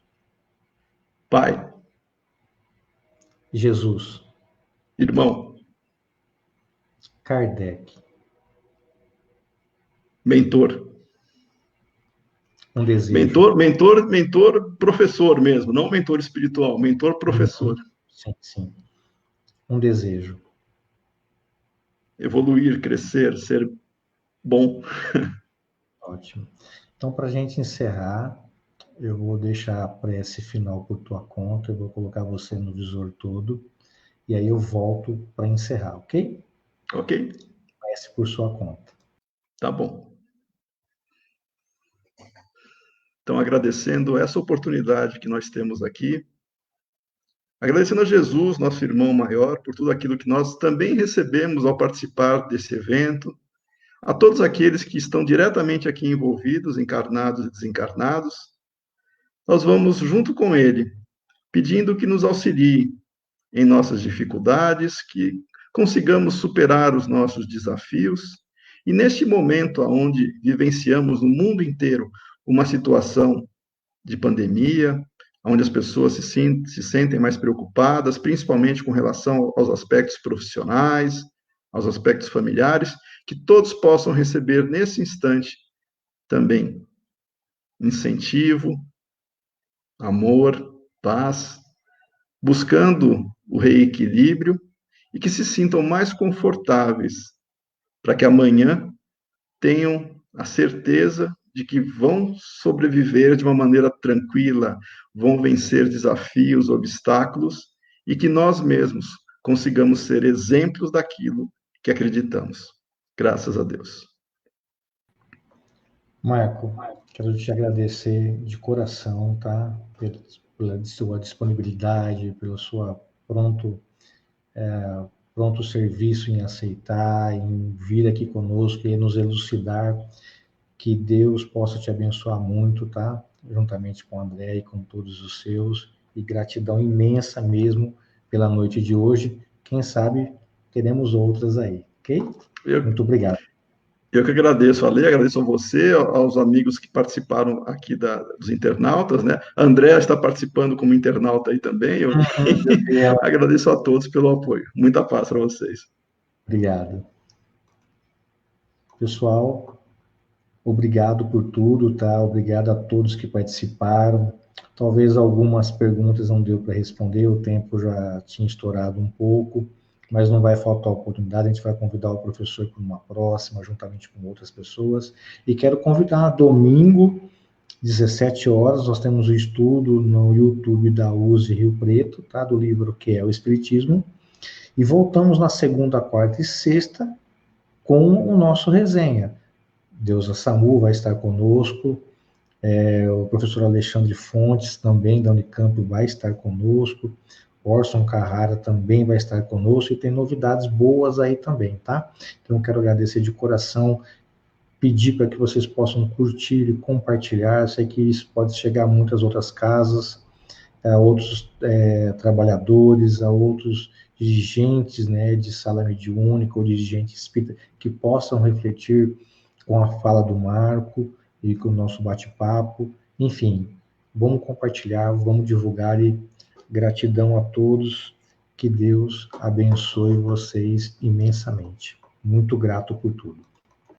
Pai. Jesus. Irmão. Kardec. Mentor. Um desejo. Mentor, professor mesmo, não mentor espiritual, mentor, professor. Sim, sim. Um desejo. Evoluir, crescer, ser bom. Ótimo. Então, para a gente encerrar, eu vou deixar a prece final por tua conta, eu vou colocar você no visor todo, e aí eu volto para encerrar, ok? Ok? Prece por sua conta. Tá bom. Então, agradecendo essa oportunidade que nós temos aqui, agradecendo a Jesus, nosso irmão maior, por tudo aquilo que nós também recebemos ao participar desse evento, a todos aqueles que estão diretamente aqui envolvidos, encarnados e desencarnados, nós vamos junto com ele, pedindo que nos auxilie em nossas dificuldades, que consigamos superar os nossos desafios. E neste momento onde vivenciamos no mundo inteiro uma situação de pandemia, onde as pessoas se sentem mais preocupadas, principalmente com relação aos aspectos profissionais, aos aspectos familiares, que todos possam receber nesse instante também incentivo, amor, paz, buscando o reequilíbrio e que se sintam mais confortáveis para que amanhã tenham a certeza de que vão sobreviver de uma maneira tranquila, vão vencer desafios, obstáculos e que nós mesmos consigamos ser exemplos daquilo que acreditamos. Graças a Deus. Marco, quero te agradecer de coração, tá? Pela sua disponibilidade, pelo sua pronto serviço em aceitar, em vir aqui conosco e nos elucidar. Que Deus possa te abençoar muito, tá? Juntamente com o André e com todos os seus. E gratidão imensa mesmo pela noite de hoje. Quem sabe teremos outras aí, ok? Muito obrigado. Eu que agradeço, Ale, agradeço a você, aos amigos que participaram aqui dos internautas, né? A André está participando como internauta aí também. Eu agradeço a todos pelo apoio. Muita paz para vocês. Obrigado. Pessoal, obrigado por tudo, tá? Obrigado a todos que participaram. Talvez algumas perguntas não deu para responder, o tempo já tinha estourado um pouco, mas não vai faltar oportunidade, a gente vai convidar o professor para uma próxima, juntamente com outras pessoas. E quero convidar domingo, 17 horas, nós temos o estudo no YouTube da USE Rio Preto, tá? Do livro que é o Espiritismo. E voltamos na segunda, quarta e sexta com o nosso resenha. Deusa Samu vai estar conosco, o professor Alexandre Fontes, também da Unicamp, vai estar conosco, Orson Carrara também vai estar conosco, e tem novidades boas aí também, tá? Então, eu quero agradecer de coração pedir para que vocês possam curtir e compartilhar. Sei que isso pode chegar a muitas outras casas, a outros trabalhadores, a outros dirigentes, né, de sala mediúnica ou dirigentes espírita, que possam refletir com a fala do Marco e com o nosso bate-papo. Enfim, vamos compartilhar, vamos divulgar e gratidão a todos. Que Deus abençoe vocês imensamente. Muito grato por tudo.